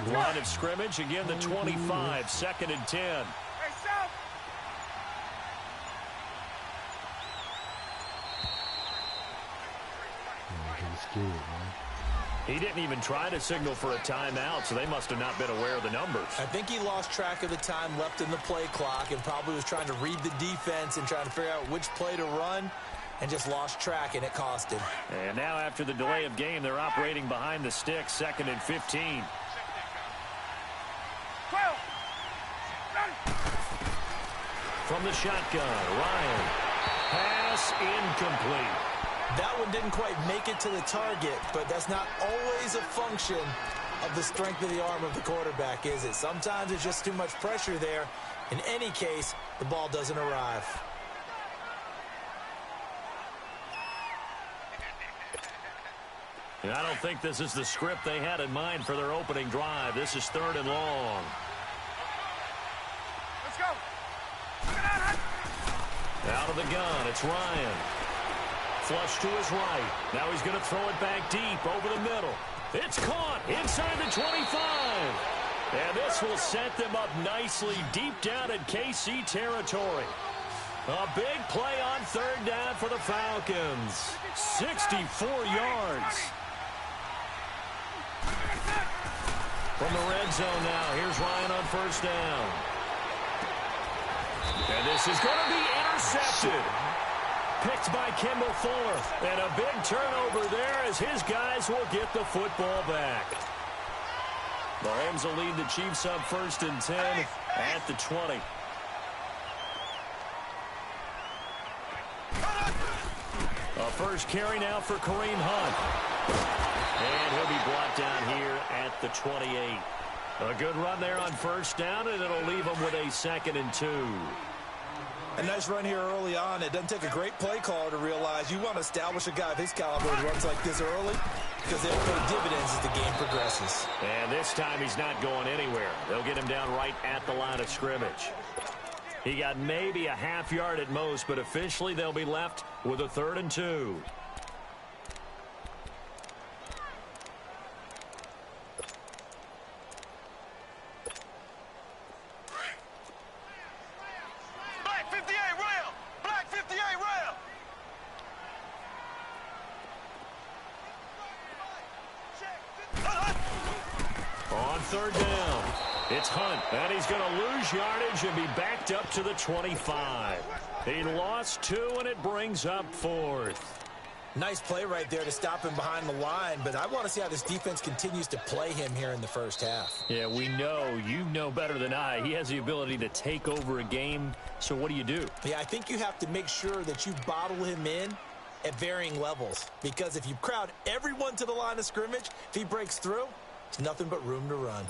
Line of scrimmage, again the 25, second and 10. Hey, stop! He's scared, man. He didn't even try to signal for a timeout, so they must have not been aware of the numbers. I think he lost track of the time left in the play clock and probably was trying to read the defense and trying to figure out which play to run and just lost track, and it cost him. And now after the delay of game, they're operating behind the sticks, second and 15. 12! From the shotgun, Ryan. Pass incomplete. That one didn't quite make it to the target, but that's not always a function of the strength of the arm of the quarterback, is it? Sometimes it's just too much pressure there. In any case, the ball doesn't arrive. And I don't think this is the script they had in mind for their opening drive. This is third and long. Let's go! Out of the gun, it's Ryan. Flush to his right. Now he's going to throw it back deep over the middle. It's caught inside the 25. And this will set them up nicely deep down in KC territory. A big play on third down for the Falcons. 64 yards. From the red zone now, here's Ryan on first down. And this is going to be intercepted. Picked by Kendall Fuller. And a big turnover there as his guys will get the football back. Mahomes will lead the Chiefs up first and 10 at the 20. A first carry now for Kareem Hunt. And he'll be brought down here at the 28. A good run there on first down, and it'll leave them with a second and 2. A nice run here early on. It doesn't take a great play caller to realize you want to establish a guy of his caliber who runs like this early because they'll pay dividends as the game progresses. And this time he's not going anywhere. They'll get him down right at the line of scrimmage. He got maybe a half yard at most, but officially they'll be left with a third and 2. On third down, it's Hunt, and he's going to lose yardage and be backed up to the 25. He lost 2, and it brings up 4th. Nice play right there to stop him behind the line, but I want to see how this defense continues to play him here in the first half. Yeah, we know. You know better than I. He has the ability to take over a game, so what do you do? Yeah, I think you have to make sure that you bottle him in at varying levels, because if you crowd everyone to the line of scrimmage, if he breaks through, it's nothing but room to run.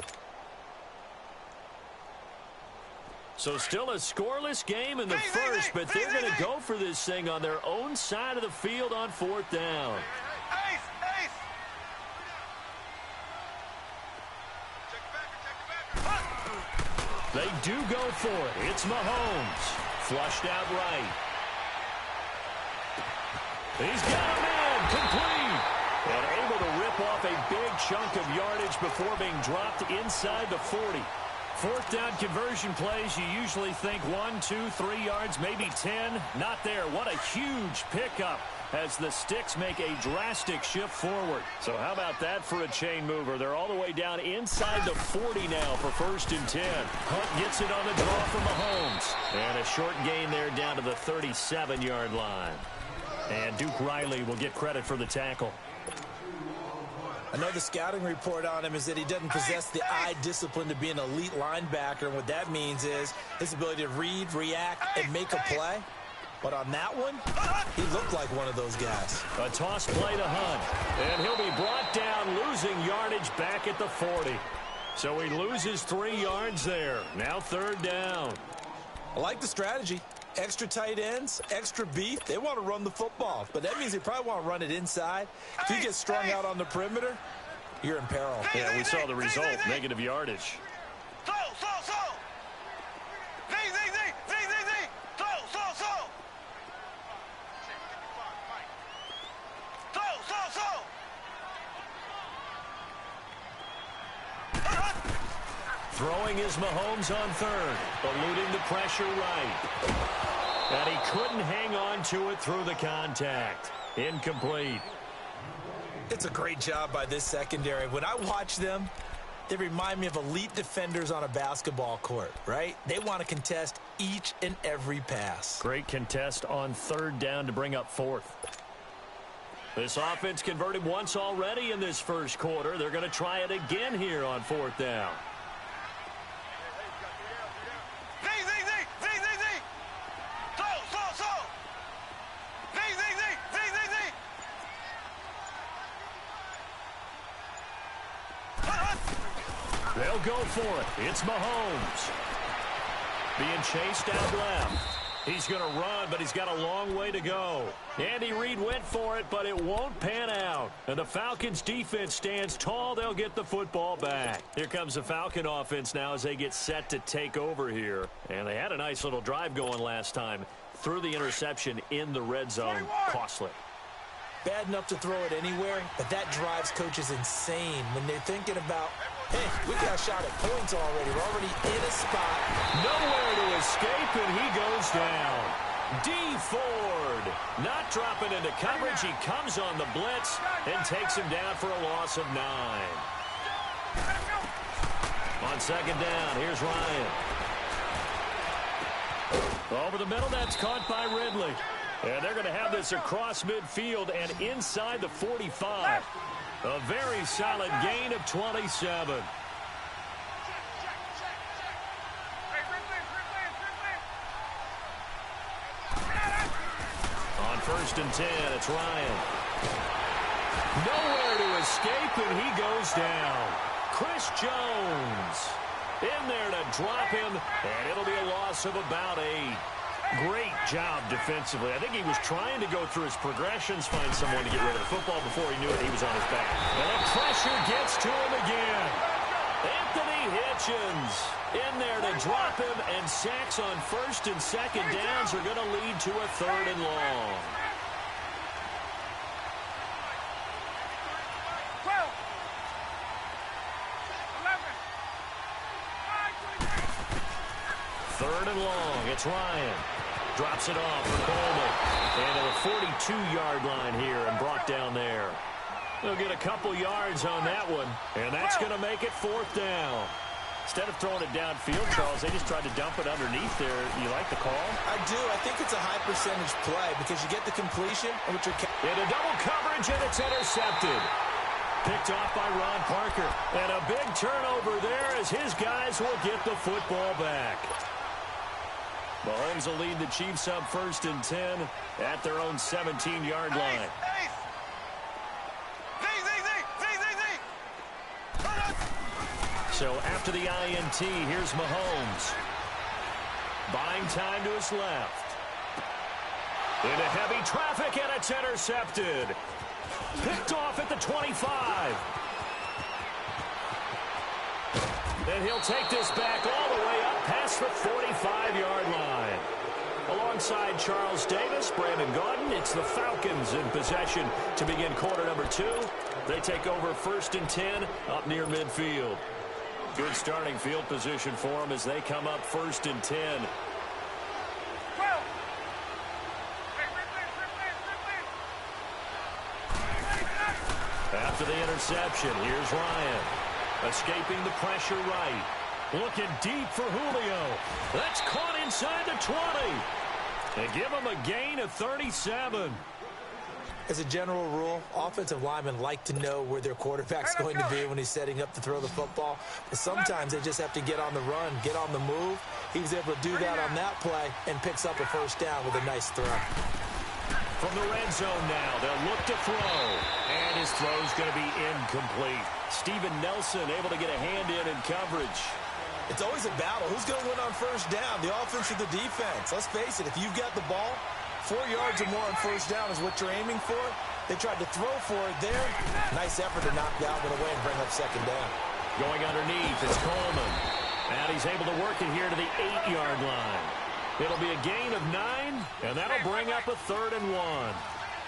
So still a scoreless game in the first, but they're going to go for this thing on their own side of the field on 4th down. They do go for it. It's Mahomes. Flushed out right. He's got a man. Complete. And able to rip off a big chunk of yardage before being dropped inside the 40. 4th down conversion plays, you usually think 1, 2, 3 yards, maybe 10. Not there. What a huge pickup as the Sticks make a drastic shift forward. So how about that for a chain mover? They're all the way down inside the 40 now for 1st and 10. Hunt gets it on the draw from Mahomes. And a short gain there down to the 37-yard line. And Duke Riley will get credit for the tackle. I know the scouting report on him is that he doesn't possess the eye discipline to be an elite linebacker, and what that means is his ability to read, react, and make a play. But on that one, he looked like one of those guys. A toss play to Hunt, and he'll be brought down, losing yardage back at the 40. So he loses 3 yards there. Now 3rd down. I like the strategy. Extra tight ends, extra beef. They want to run the football, but that means they probably want to run it inside. If you get strung out on the perimeter, you're in peril. Yeah, we saw the result, negative yardage. Throwing is Mahomes on 3rd, eluding the pressure right. And he couldn't hang on to it through the contact. Incomplete. It's a great job by this secondary. When I watch them, they remind me of elite defenders on a basketball court, right? They want to contest each and every pass. Great contest on 3rd down to bring up 4th. This offense converted once already in this first quarter. They're going to try it again here on 4th down. They'll go for it. It's Mahomes. Being chased out left. He's going to run, but he's got a long way to go. Andy Reid went for it, but it won't pan out. And the Falcons' defense stands tall. They'll get the football back. Here comes the Falcon offense now as they get set to take over here. And they had a nice little drive going last time. Threw the interception in the red zone. Costly. Bad enough to throw it anywhere, but that drives coaches insane when they're thinking about, hey, we got a shot at points already. We're already in a spot. Nowhere to escape, and he goes down. D. Ford not dropping into coverage. He comes on the blitz and takes him down for a loss of 9. On 2nd down, here's Ryan. Over the middle, that's caught by Ridley. And they're going to have this across midfield and inside the 45. A very solid gain of 27. On 1st and 10, it's Ryan. Nowhere to escape, and he goes down. Chris Jones in there to drop him, and it'll be a loss of about 8. Great job defensively. I think he was trying to go through his progressions, find someone to get rid of the football. Before he knew it, he was on his back. And the pressure gets to him again. Anthony Hitchens in there to drop him, and sacks on 1st and 2nd downs are going to lead to a 3rd and long. 3rd and long. It's Ryan. Drops it off for Coleman. And to the 42-yard line here and brought down there. They'll get a couple yards on that one, and that's going to make it 4th down. Instead of throwing it downfield, Charles, they just tried to dump it underneath there. You like the call? I do. I think it's a high-percentage play because you get the completion. Into double coverage, and it's intercepted. Picked off by Ron Parker. And a big turnover there as his guys will get the football back. Mahomes will lead the Chiefs up 1st and 10 at their own 17-yard line. So after the INT, here's Mahomes. Buying time to his left. Into heavy traffic, and it's intercepted. Picked off at the 25. And he'll take this back all the way up past the 45-yard line. Alongside Charles Davis, Brandon Gaudin, it's the Falcons in possession to begin quarter number 2. They take over 1st and 10 up near midfield. Good starting field position for them as they come up 1st and 10. After the interception, here's Ryan. Escaping the pressure right. Looking deep for Julio. That's caught inside the 20. They give him a gain of 37. As a general rule, offensive linemen like to know where their quarterback's going to be when he's setting up to throw the football. But sometimes they just have to get on the run, get on the move. He was able to do that on that play and picks up a 1st down with a nice throw. From the red zone now, they'll look to throw. And his throw's going to be incomplete. Steven Nelson able to get a hand in coverage. It's always a battle. Who's going to win on 1st down, the offense or the defense? Let's face it, if you've got the ball, 4 yards or more on 1st down is what you're aiming for. They tried to throw for it there. Nice effort to knock that one away and bring up 2nd down. Going underneath, it's Coleman. And he's able to work it here to the 8-yard line. It'll be a gain of 9, and that'll bring up a 3rd and 1.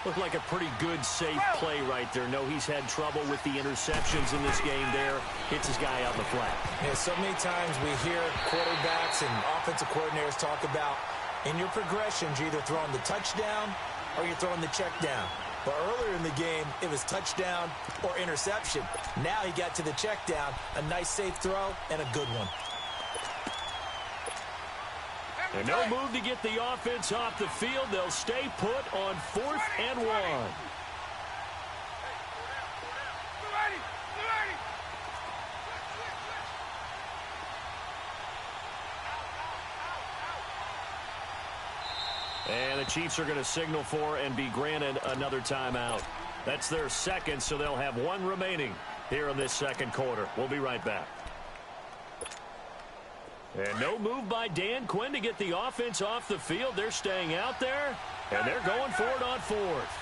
Looked like a pretty good, safe play right there. No, he's had trouble with the interceptions in this game there. Hits his guy out in the flat. Yeah, so many times we hear quarterbacks and offensive coordinators talk about in your progressions, you're either throwing the touchdown or you're throwing the check down. But earlier in the game, it was touchdown or interception. Now he got to the check down, a nice safe throw, and a good one. And no move to get the offense off the field. They'll stay put on 4th and 1. And the Chiefs are going to signal for and be granted another timeout. That's their 2nd, so they'll have 1 remaining here in this 2nd quarter. We'll be right back. And no move by Dan Quinn to get the offense off the field. They're staying out there, and they're going for it on 4th.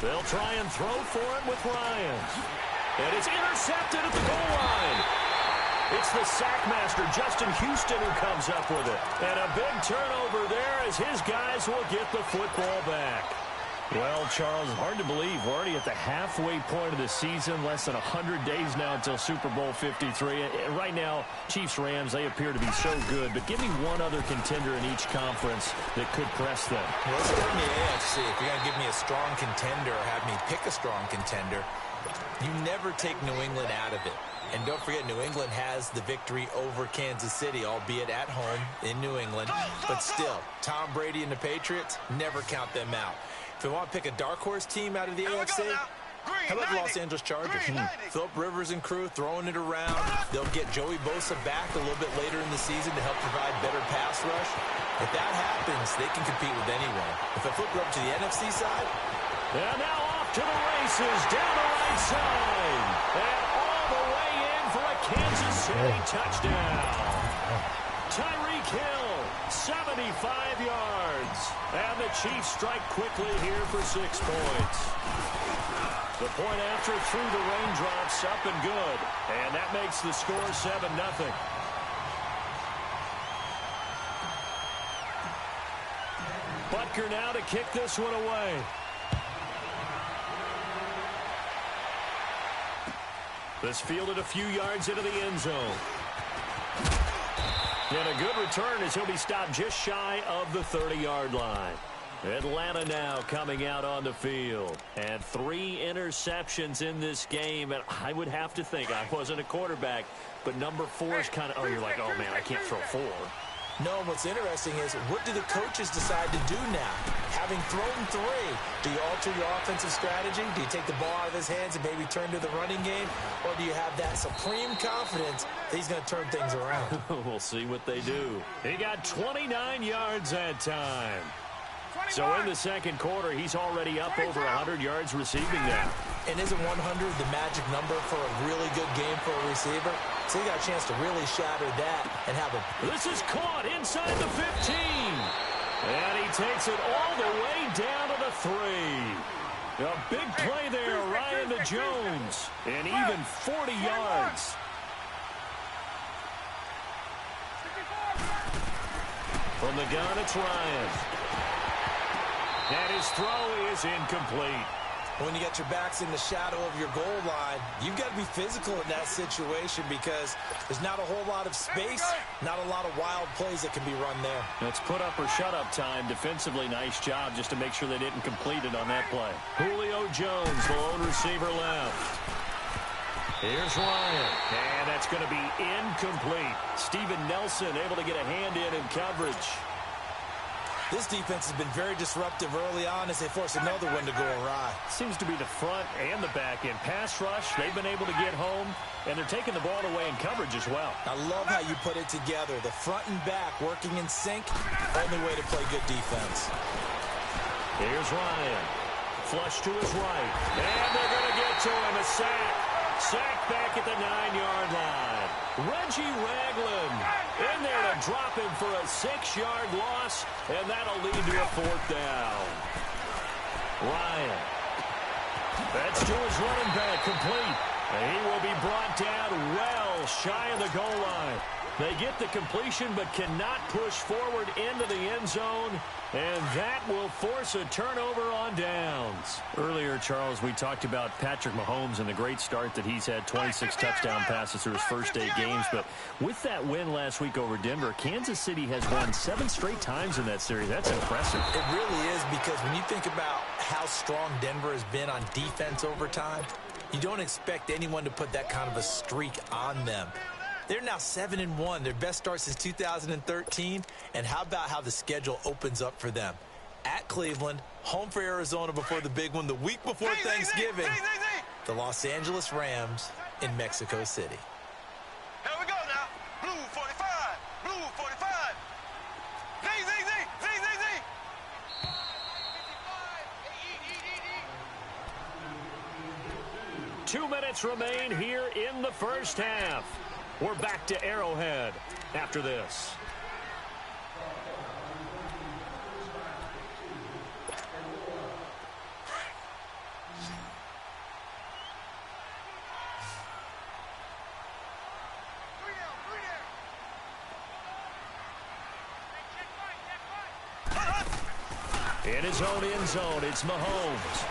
They'll try and throw for it with Ryan. And it's intercepted at the goal line. It's the sackmaster, Justin Houston, who comes up with it. And a big turnover there as his guys will get the football back. Well, Charles, hard to believe we're already at the halfway point of the season, less than 100 days now until Super Bowl 53. And right now, Chiefs-Rams, they appear to be so good. But give me one other contender in each conference that could press them. Well, let's go in the AFC. If you're going to give me a strong contender or have me pick a strong contender, you never take New England out of it. And don't forget, New England has the victory over Kansas City, albeit at home in New England. But still, Tom Brady and the Patriots, never count them out. If we want to pick a dark horse team out of the AFC, how about the Los Angeles Chargers? Philip Rivers and crew throwing it around. They'll get Joey Bosa back a little bit later in the season to help provide better pass rush. If that happens, they can compete with anyone. If I flip it up to the NFC side. And now off to the races, down the right side. And all the way in for a Kansas City touchdown. Tyreek Hill, 75 yards. And the Chiefs strike quickly here for 6 points. The point after through the raindrops, up and good. And that makes the score 7-0. Butker now to kick this one away. This fielded a few yards into the end zone. And a good return as he'll be stopped just shy of the 30-yard line. Atlanta now coming out on the field. And 3 interceptions in this game. And I would have to think, I wasn't a quarterback, but number 4 is kind of, oh, you're like, oh, man, I can't throw 4. No, what's interesting is what do the coaches decide to do now? Having thrown 3, do you alter your offensive strategy? Do you take the ball out of his hands and maybe turn to the running game? Or do you have that supreme confidence that he's going to turn things around? We'll see what they do. He got 29 yards that time. 21. So in the second quarter, he's already up over 100 yards receiving now. And isn't 100 the magic number for a really good game for a receiver? So you got a chance to really shatter that and have a... This is caught inside the 15. And he takes it all the way down to the 3. A big play there, Ryan to Jones. And even 40 yards. From the gun, it's Ryan. And his throw is incomplete. When you got your backs in the shadow of your goal line, you've got to be physical in that situation because there's not a whole lot of space, not a lot of wild plays that can be run there. It's put up or shut up time. Defensively, nice job just to make sure they didn't complete it on that play. Julio Jones, the lone receiver left. Here's Ryan, and that's going to be incomplete. Steven Nelson able to get a hand in coverage. This defense has been very disruptive early on as they force another one to go awry. Seems to be the front and the back end. Pass rush, they've been able to get home, and they're taking the ball away in coverage as well. I love how you put it together. The front and back working in sync, only way to play good defense. Here's Ryan. Flush to his right. And they're going to get to him. A sack. Sack back at the 9-yard line. Reggie Ragland in there to drop him for a 6-yard loss, and that'll lead to a 4th down. Ryan. That's to his running back, complete. And he will be brought down well shy of the goal line. They get the completion but cannot push forward into the end zone, and that will force a turnover on downs. Earlier, Charles, we talked about Patrick Mahomes and the great start that he's had, 26 touchdown passes through his first 8 games. But with that win last week over Denver, Kansas City has won 7 straight times in that series. That's impressive. It really is, because when you think about how strong Denver has been on defense over time, you don't expect anyone to put that kind of a streak on them. They're now 7-1, their best start since 2013. And how about how the schedule opens up for them? At Cleveland, home for Arizona before the big one, the week before Thanksgiving, the Los Angeles Rams in Mexico City. Here we go now. Blue 45. Blue 45. Z. 2 minutes remain here in the first half. We're back to Arrowhead after this. In his own end zone, it's Mahomes.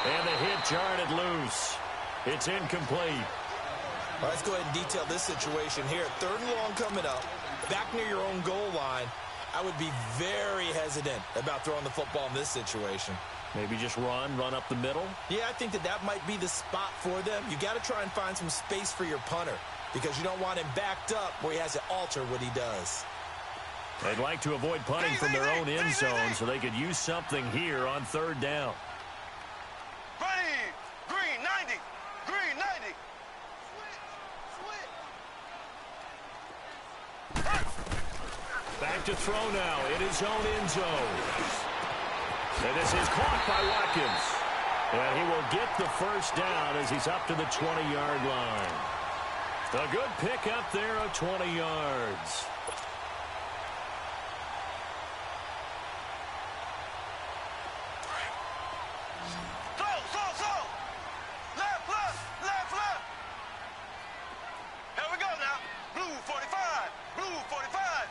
And the hit jarred it loose. It's incomplete. Well, let's go ahead and detail this situation here. 3rd and long coming up, back near your own goal line. I would be very hesitant about throwing the football in this situation. Maybe just run up the middle? Yeah, I think that might be the spot for them. You got to try and find some space for your punter because you don't want him backed up where he has to alter what he does. They'd like to avoid punting from their own end zone so they could use something here on 3rd down. Green 90. Green 90. Back to throw now in his own end zone. And this is caught by Watkins. And he will get the first down as he's up to the 20-yard line. A good pick up there of 20 yards. Slow. Left. Here we go now. Blue 45. Blue 45.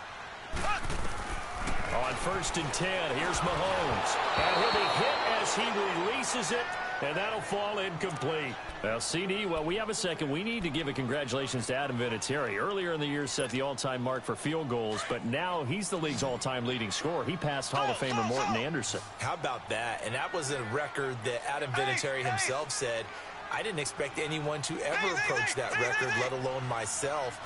On 1st and 10, here's Mahomes. And he'll be hit as he releases it. And that'll fall incomplete. Well, CD, well, we have a second. We need to give a congratulations to Adam Vinatieri. Earlier in the year set the all-time mark for field goals, but now he's the league's all-time leading scorer. He passed Hall of Famer Morton Anderson. How about that? And that was a record that Adam Vinatieri himself said, I didn't expect anyone to ever approach that record, let alone myself.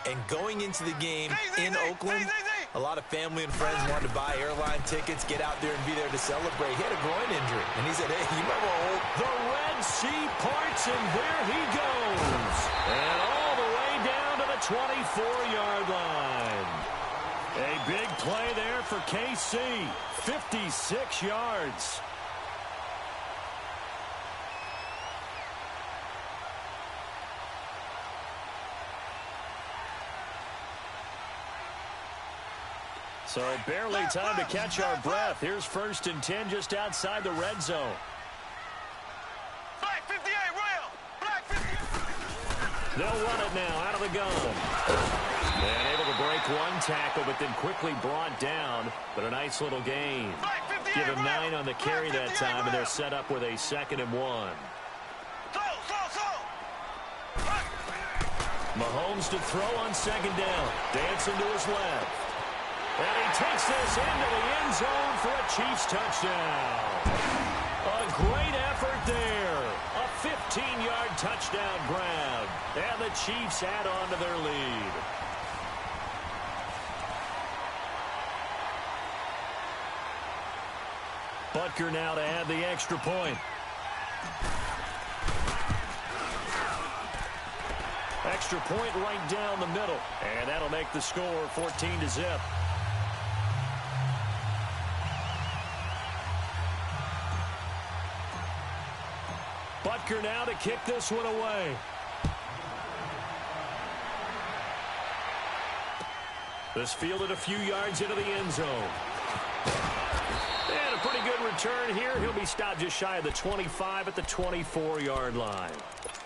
And going into the game in Oakland, a lot of family and friends wanted to buy airline tickets, get out there and be there to celebrate. He had a groin injury, and he said, hey, you remember old? The Red Sea parts, and there he goes. And all the way down to the 24-yard line. A big play there for KC, 56 yards. So barely time to catch our breath. Here's 1st and 10 just outside the red zone. Black 58, Royal. Black 58. They'll run it now out of the gun. And able to break one tackle, but then quickly brought down. But a nice little gain. Give him 9 on the carry that time, and they're set up with a 2nd and 1. Mahomes to throw on 2nd down. Dancing to his left. And he takes this into the end zone for a Chiefs touchdown. A great effort there. A 15-yard touchdown grab. And the Chiefs add on to their lead. Butker now to add the extra point. Extra point right down the middle. And that'll make the score 14-0. Butker now to kick this one away. This fielded a few yards into the end zone. And a pretty good return here. He'll be stopped just shy of the 25 at the 24-yard line.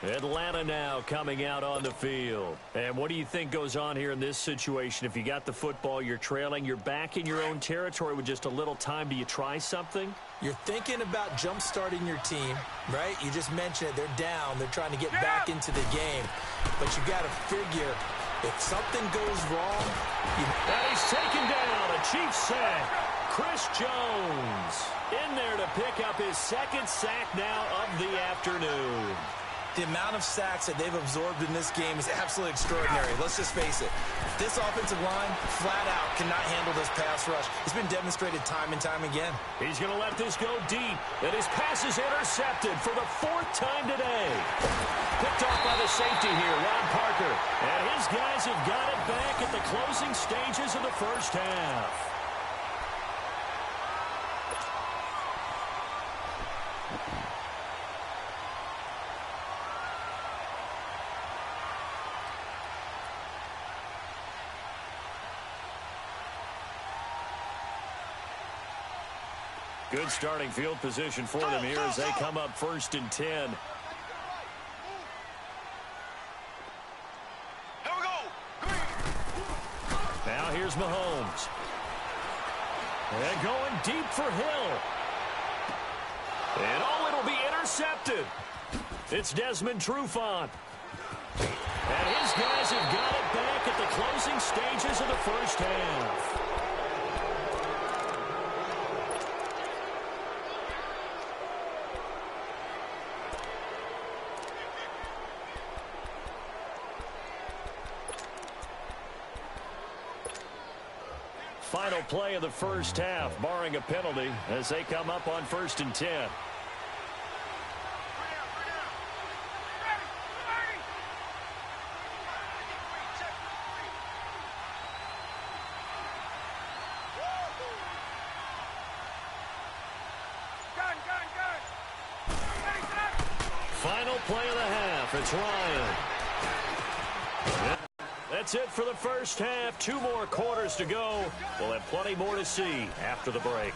Atlanta now coming out on the field. And what do you think goes on here in this situation? If you got the football, you're trailing, you're back in your own territory with just a little time. Do you try something? You're thinking about jump-starting your team, right? You just mentioned it. They're down. They're trying to get back into the game. But you got to figure if something goes wrong. And he's taken down. A Chiefs sack. Chris Jones in there to pick up his 2nd sack now of the afternoon. The amount of sacks that they've absorbed in this game is absolutely extraordinary. Let's just face it. This offensive line, flat out, cannot handle this pass rush. It's been demonstrated time and time again. He's going to let this go deep. And his pass is intercepted for the 4th time today. Picked off by the safety here, Ron Parker. And his guys have got it back at the closing stages of the first half. Good starting field position for them here as they come up 1st and 10. Here we go. Now here's Mahomes. And going deep for Hill. And oh, it'll be intercepted. It's Desmond Trufant. And his guys have got it back at the closing stages of the first half. Final play of the first half, barring a penalty, as they come up on 1st and 10. Final play of the half, it's Ryan. That's it for the first half. 2 more quarters to go. We'll have plenty more to see after the break.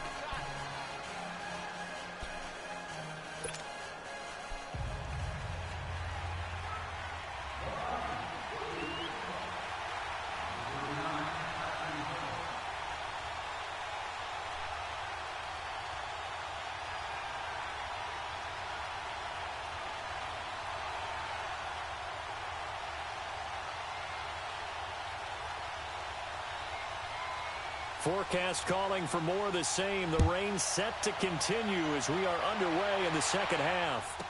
forecast calling for more of the same. The rain set to continue as we are underway in the second half.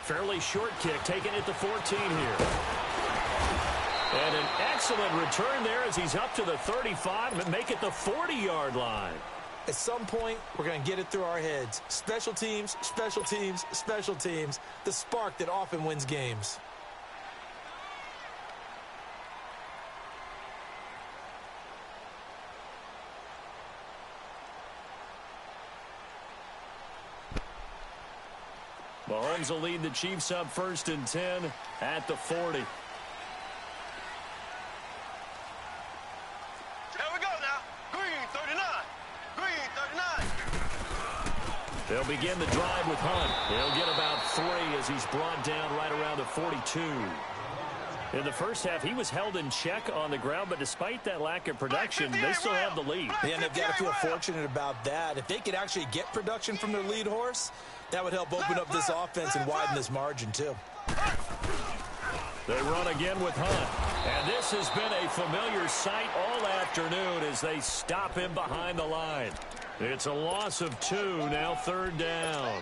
Fairly short kick, taking it to 14 here. And an excellent return there as he's up to the 35 and make it the 40-yard line. At some point, we're going to get it through our heads. Special teams, special teams, special teams. The spark that often wins games. Mahomes will lead the Chiefs up 1st and 10 at the 40. Here we go now. Green 39. Green 39. They'll begin the drive with Hunt. He'll get about 3 as he's brought down right around the 42. In the first half, he was held in check on the ground, but despite that lack of production, they still have the lead. Yeah, and they've got to feel fortunate about that. If they could actually get production from their lead horse, that would help open up this offense and widen this margin, too. They run again with Hunt. And this has been a familiar sight all afternoon as they stop him behind the line. It's a loss of 2, now 3rd down.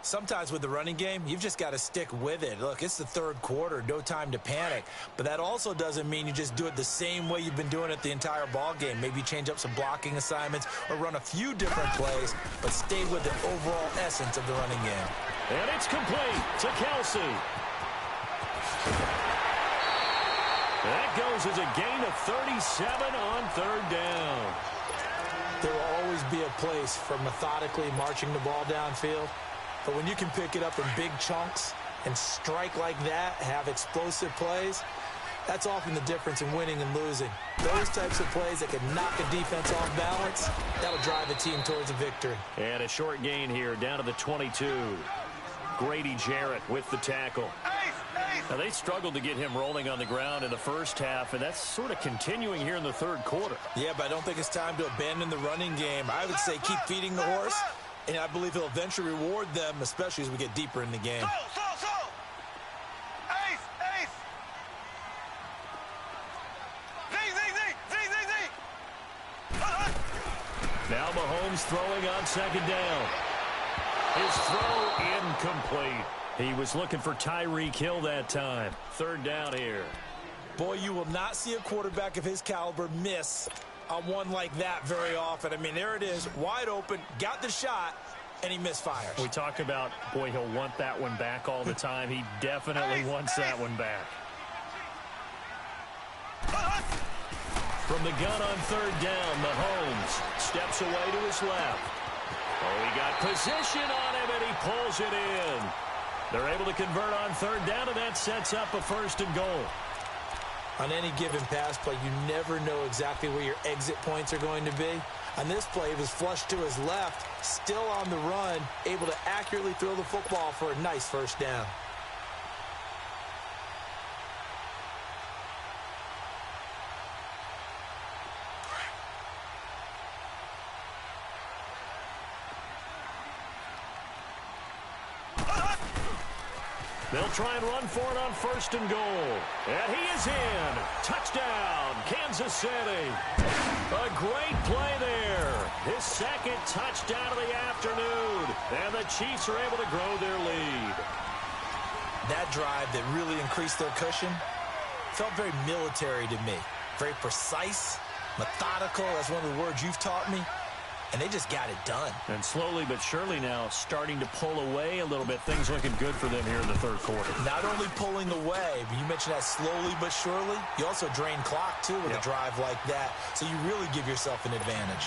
Sometimes with the running game, you've just got to stick with it. Look, it's the 3rd quarter, no time to panic. But that also doesn't mean you just do it the same way you've been doing it the entire ball game. Maybe change up some blocking assignments or run a few different plays, but stay with the overall essence of the running game. And it's complete to Kelsey. That goes as a gain of 37 on 3rd down. There will always be a place for methodically marching the ball downfield. But when you can pick it up in big chunks and strike like that, have explosive plays, that's often the difference in winning and losing. Those types of plays that can knock a defense off balance, that'll drive a team towards a victory. And a short gain here, down to the 22. Grady Jarrett with the tackle. Now, they struggled to get him rolling on the ground in the first half, and that's sort of continuing here in the 3rd quarter. Yeah, but I don't think it's time to abandon the running game. I would say keep feeding the horse. And I believe he'll eventually reward them, especially as we get deeper in the game. Ace, ace. Z. Now Mahomes throwing on 2nd down. His throw incomplete. He was looking for Tyreek Hill that time. 3rd down here. Boy, you will not see a quarterback of his caliber miss on one like that very often. I mean, there it is, wide open, got the shot, and he misfires. We talk about, boy, he'll want that one back all the time. He definitely wants that one back. From the gun on 3rd down, Mahomes steps away to his left. Oh, he got position on him, and he pulls it in. They're able to convert on 3rd down, and that sets up a 1st and goal. On any given pass play, you never know exactly where your exit points are going to be. On this play, he was flushed to his left, still on the run, able to accurately throw the football for a nice 1st down. They'll try and run for it on 1st and goal. And he is in. Touchdown, Kansas City. A great play there. His 2nd touchdown of the afternoon. And the Chiefs are able to grow their lead. That drive that really increased their cushion felt very military to me. Very precise, methodical. That's one of the words you've taught me. And they just got it done. And slowly but surely now starting to pull away a little bit. Things looking good for them here in the 3rd quarter. Not only pulling away, but you mentioned that slowly but surely. You also drain clock, too, with a drive like that. So you really give yourself an advantage.